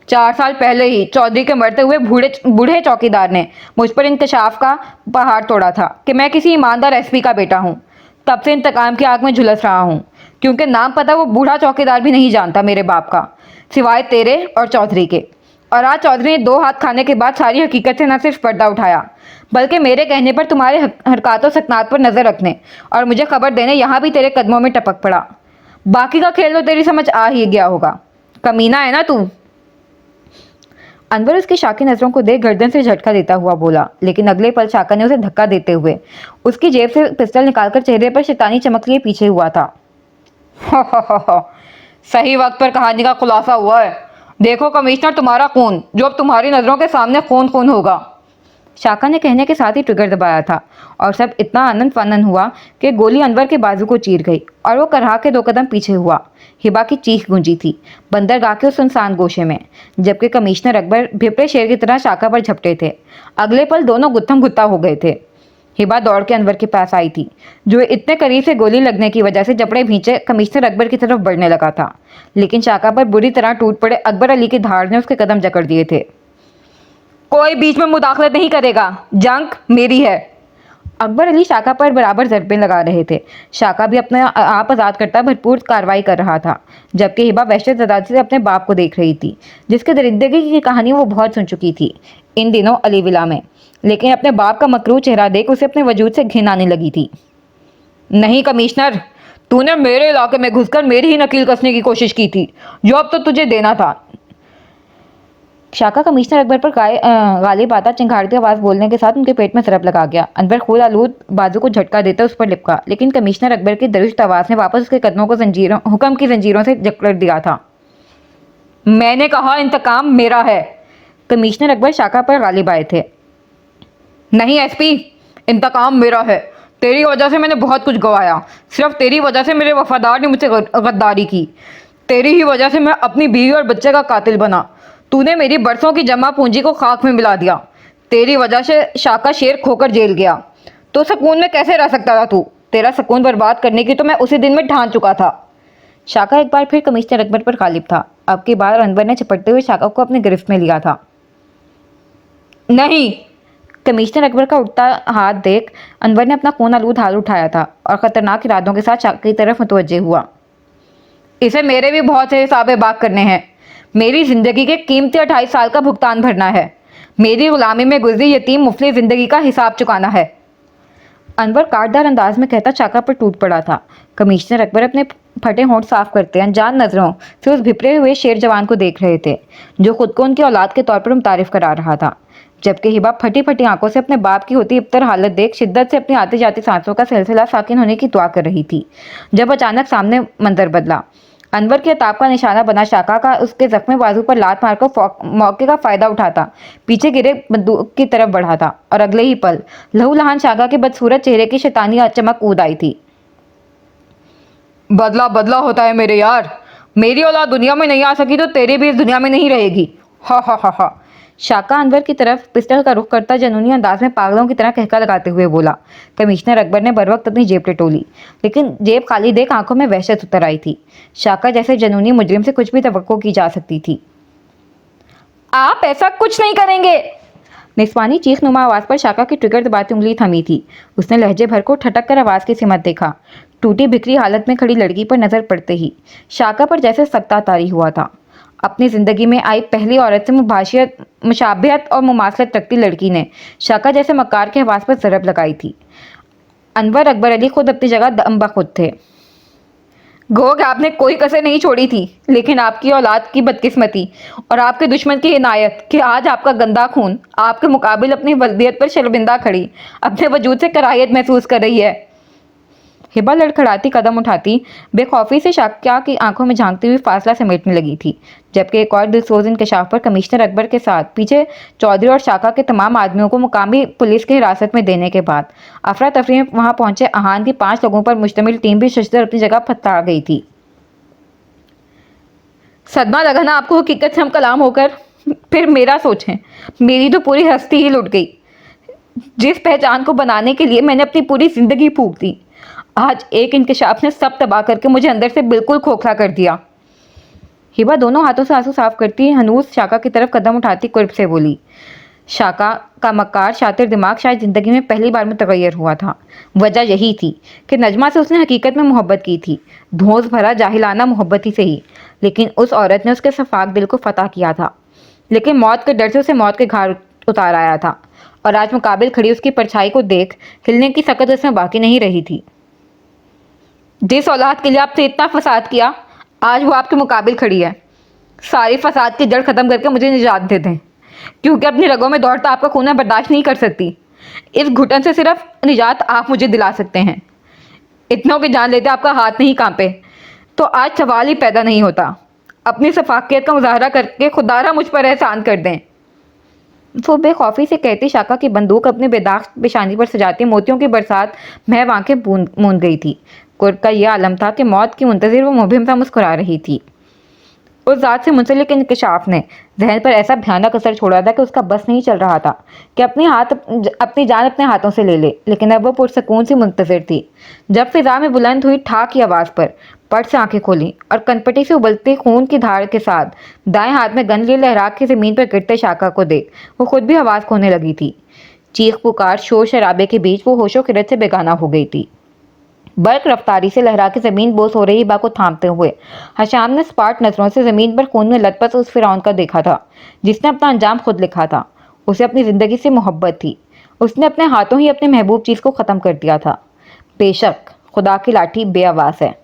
4 साल पहले ही चौधरी के मरते हुए बूढ़े चौकीदार ने मुझ पर इंकशाफ का पहाड़ तोड़ा था कि मैं किसी ईमानदार एसपी का बेटा हूँ। तब से इंतकाम की आग में झुलस रहा हूँ, क्योंकि नाम पता वो बूढ़ा चौकीदार भी नहीं जानता मेरे बाप का, सिवाय तेरे और चौधरी के। और आज चौधरी ने 2 हाथ खाने के बाद सारी हकीकत से न सिर्फ पर्दा उठाया, बल्कि मेरे कहने पर तुम्हारे हरकतों सकनात पर नज़र रखने और मुझे खबर देने यहाँ भी तेरे कदमों में टपक पड़ा। बाकी का खेल तो तेरी समझ आ ही गया होगा। कमीना है ना तू? अनवर उसकी शाकी नज़रों को देख गर्दन से झटका देता हुआ बोला, लेकिन अगले पल शाका ने उसे धक्का देते हुए उसकी जेब से पिस्टल निकालकर चेहरे पर शैतानी चमक लिए पीछे हुआ था। सही वक्त पर कहानी का खुलासा हुआ है। देखो कमिश्नर, तुम्हारा खून जो अब तुम्हारी नज़रों के सामने खून खून होगा। शाका ने कहने के साथ ही ट्रिगर दबाया था और सब इतना आनंद फानन हुआ कि गोली अनवर के बाजू को चीर गई और वो करहा के 2 कदम पीछे हुआ। हिबा की चीख गूंजी थी बंदरगाह के उस सुनसान गोशे में, जबकि कमिश्नर अकबर भिपड़े शेर की तरह शाका पर झपटे थे। अगले पल दोनों गुत्थम गुत्ता हो गए थे। हिबा दौड़ के अनवर के पास आई थी, जो इतने करीब से गोली लगने की वजह से जबड़े भींचे कमिश्नर अकबर की तरफ बढ़ने लगा था, लेकिन शाका पर बुरी तरह टूट पड़े अकबर अली की धाड़ ने उसके कदम जकड़ दिए थे। कोई बीच में मुदाखलत नहीं करेगा, जंग मेरी है। अकबर अली शाका पर बराबर ज़रबे लगा रहे थे। शाका भी अपने आप आज़ाद करता भरपूर कार्रवाई कर रहा था, जबकि हिबा वहशत ज़दादी से अपने बाप को देख रही थी, जिसके दरिंदगी की कहानी वो बहुत सुन चुकी थी इन दिनों अली विला में। लेकिन अपने बाप का मकरूह चेहरा देख उसे अपने वजूद से घिन आने लगी थी। नहीं कमिश्नर, तूने मेरे इलाके में घुसकर मेरी ही नकील कसने की कोशिश की थी, जो अब तो तुझे देना था। शाका कमिश्नर अकबर पर गालिब आता चिंगाड़ती आवाज़ बोलने के साथ उनके पेट में सरप लगा गया। अनवर खून आलूद बाजू को झटका देता उस पर लिपका, लेकिन कमिश्नर अकबर की दरुस्त आवाज़ ने वापस उसके कदमों को हुक्म की जंजीरों से जकड़ दिया था। मैंने कहा इंतकाम मेरा है। कमिश्नर अकबर शाका पर गालिब आए थे। नहीं एसपी, इंतकाम मेरा है। तेरी वजह से मैंने बहुत कुछ गंवाया। सिर्फ तेरी वजह से मेरे वफादार ने मुझसे गद्दारी की। तेरी ही वजह से मैं अपनी बीवी और बच्चे का कातिल बना। तूने मेरी बरसों की जमा पूंजी को खाक में मिला दिया। तेरी वजह से शाका शेर खोकर जेल गया। तो सुकून में कैसे रह सकता था तू? तेरा सुकून बर्बाद करने की तो मैं उसी दिन में ठान चुका था। शाका एक बार फिर कमिश्नर अकबर पर गालिब था। अब की बार अनवर ने झपटते हुए शाका को अपने गिरफ्त में लिया था। नहीं। कमिश्नर अकबर का उठता हाथ देख अनवर ने अपना खून आलूद हाथ उठाया था और ख़तरनाक इरादों के साथ शाका की तरफ मुतवज्जे हुआ। इसे मेरे भी बहुत से हिसाबे बाक करने हैं। मेरी ज़िंदगी के कीमती 28 साल का भुगतान भरना है। मेरी गुलामी में गुजरी यतीम मुफली ज़िंदगी का हिसाब चुकाना है। अनवर काटदार अंदाज में कहता शाका पर टूट पड़ा था। कमिश्नर अकबर अपने फटे होंठ साफ करते अनजान नज़रों से उस भिपरे हुए शेर जवान को देख रहे थे, जो खुद को उनकी औलाद के तौर पर मुतारिफ करा रहा था, जबकि हिबा फटी फटी आंखों से अपने बाप की होती इब्तर हालत देख शिद्दत से अपनी आती जाती सांसों का सिलसिला साकिन होने की दुआ कर रही थी, जब अचानक सामने मंजर बदला। अनवर के अताब का निशाना बना शाका का उसके जख्मी बाजू पर लात मारकर मौके का फायदा उठाता पीछे गिरे बंदूक की तरफ बढ़ा था, और अगले ही पल लहू लहान शाका के बदसूरत चेहरे की शैतानी चमक कूद आई थी। बदला बदला होता है मेरे यार। मेरी औलाद दुनिया में नहीं आ सकी तो तेरी भी इस दुनिया में नहीं रहेगी। हा हा हा हा। शाका अनवर की तरफ पिस्टल का रुख करता जनूनी अंदाज में पागलों की तरह कहका लगाते हुए बोला। कमिश्नर अकबर ने बर वक्त अपनी जेब टटोली, लेकिन जेब खाली देख आंखों में वहशत उतर आई थी। शाका जैसे जनूनी मुजरिम से कुछ भी तवक्को की जा सकती थी। आप ऐसा कुछ नहीं करेंगे। निस्वानी चीख नुमा आवाज पर शाका की ट्रिगर दबाती उंगली थमी थी। उसने लहजे भर को ठटक कर आवाज की सिमत देखा। टूटी बिखरी हालत में खड़ी लड़की पर नजर पड़ते ही शाका पर जैसे सत्ता तारी हुआ था। अपनी जिंदगी में आई पहली औरत से मुशाबियत और मुमासलत रखती लड़की ने शाका जैसे मक्कार के आवाज पर जरब लगाई थी। अनवर अकबर अली खुद अपनी जगह दम बखुद थे। गो कि आपने कोई कसर नहीं छोड़ी थी, लेकिन आपकी औलाद की बदकिस्मती और आपके दुश्मन की इनायत कि आज आपका गंदा खून आपके मुकाबिल अपनी वल्दियत पर शर्मिंदा खड़ी अपने वजूद से कराहियत महसूस कर रही है। हिबा लड़खड़ाती कदम उठाती बेखौफी से शाका की आंखों में झांकती हुई फासला समेटने लगी थी, जबकि एक और दिलसोज इंकशाफ पर कमिश्नर अकबर के साथ पीछे चौधरी और शाका के तमाम आदमियों को मुकामी पुलिस की हिरासत में देने के बाद अफरा तफरी में वहां पहुंचे अहान की 5 लोगों पर मुश्तमिल टीम भी शशदर अपनी जगह फत्ता गई थी। सदमा लगा ना आपको हकीकत से हम कलाम होकर? फिर मेरा सोचें, मेरी तो पूरी हस्ती ही लुट गई। जिस पहचान को बनाने के लिए मैंने अपनी पूरी जिंदगी फूंक दी, आज एक इंकशाफ ने सब तबाह करके मुझे अंदर से बिल्कुल खोखला कर दिया। हिबा दोनों हाथों से आंसू साफ करती हनूस शाका की तरफ कदम उठाती कुर्ब से बोली। शाका का मक्कार शातिर दिमाग शायद जिंदगी में पहली बार मुतगैर हुआ था। वजह यही थी कि नजमा से उसने हकीकत में मोहब्बत की थी, धौंस भरा जाहिलाना मोहब्बत ही सही, लेकिन उस औरत ने उसके सफाक दिल को फतह किया था। लेकिन मौत के डर से उसे मौत के घाट उतार आया था, और आज मुकाबिल खड़ी उसकी परछाई को देख हिलने की सकत उसमें बाकी नहीं रही थी। जिस औलाद के लिए आपने इतना फसाद किया, आज वो आपके मुकाबिल खड़ी है। सारी फसाद की जड़ खत्म करके मुझे निजात दे दें, क्योंकि अपनी रगों में दौड़ता आपका खून मैं बर्दाश्त नहीं कर सकती। इस घुटन से सिर्फ निजात आप मुझे दिला सकते हैं। इतनों की जान लेते आपका हाथ नहीं कांपे तो आज सवाल ही पैदा नहीं होता। अपनी सफाकियत का मुजाहरा करके खुदारा मुझ पर एहसान कर दें। वो बेखौफी से कहती शाका की बंदूक अपने बेदाग पेशानी पर सजाती मोतियों की बरसात महव आंखें मूंद गई थी। कुर्ब का यह आलम था कि मौत की मुंतजिर वो मुबहिम सा मुस्कुरा रही थी। उस जात से मुंसलिक इंकशाफ ने जहन पर ऐसा भयानक असर छोड़ा था कि उसका बस नहीं चल रहा था कि अपनी जान अपने हाथों से ले ले, लेकिन अब वो पुरसकून सी मुंतजिर थी। जब फिजा में बुलंद हुई ठा की आवाज़ पर पट से आंखें खोली और कनपटी से उबलती खून की धार के साथ दाएं हाथ में गन लिए लहरा के ज़मीन पर गिरते शाका को देख वो खुद भी आवाज़ खोने लगी थी। चीख पुकार शोर शराबे के बीच वो होशो खिरत से बेगाना हो गई थी। बर्क रफ्तारी से लहरा के जमीन बोस हो रही बा को थामते हुए हशाम ने स्पार्ट नजरों से जमीन पर खून में लथपथ उस फिरौन का देखा था जिसने अपना अंजाम खुद लिखा था। उसे अपनी जिंदगी से मोहब्बत थी। उसने अपने हाथों ही अपने महबूब चीज को खत्म कर दिया था। बेशक खुदा की लाठी बेआवाज है।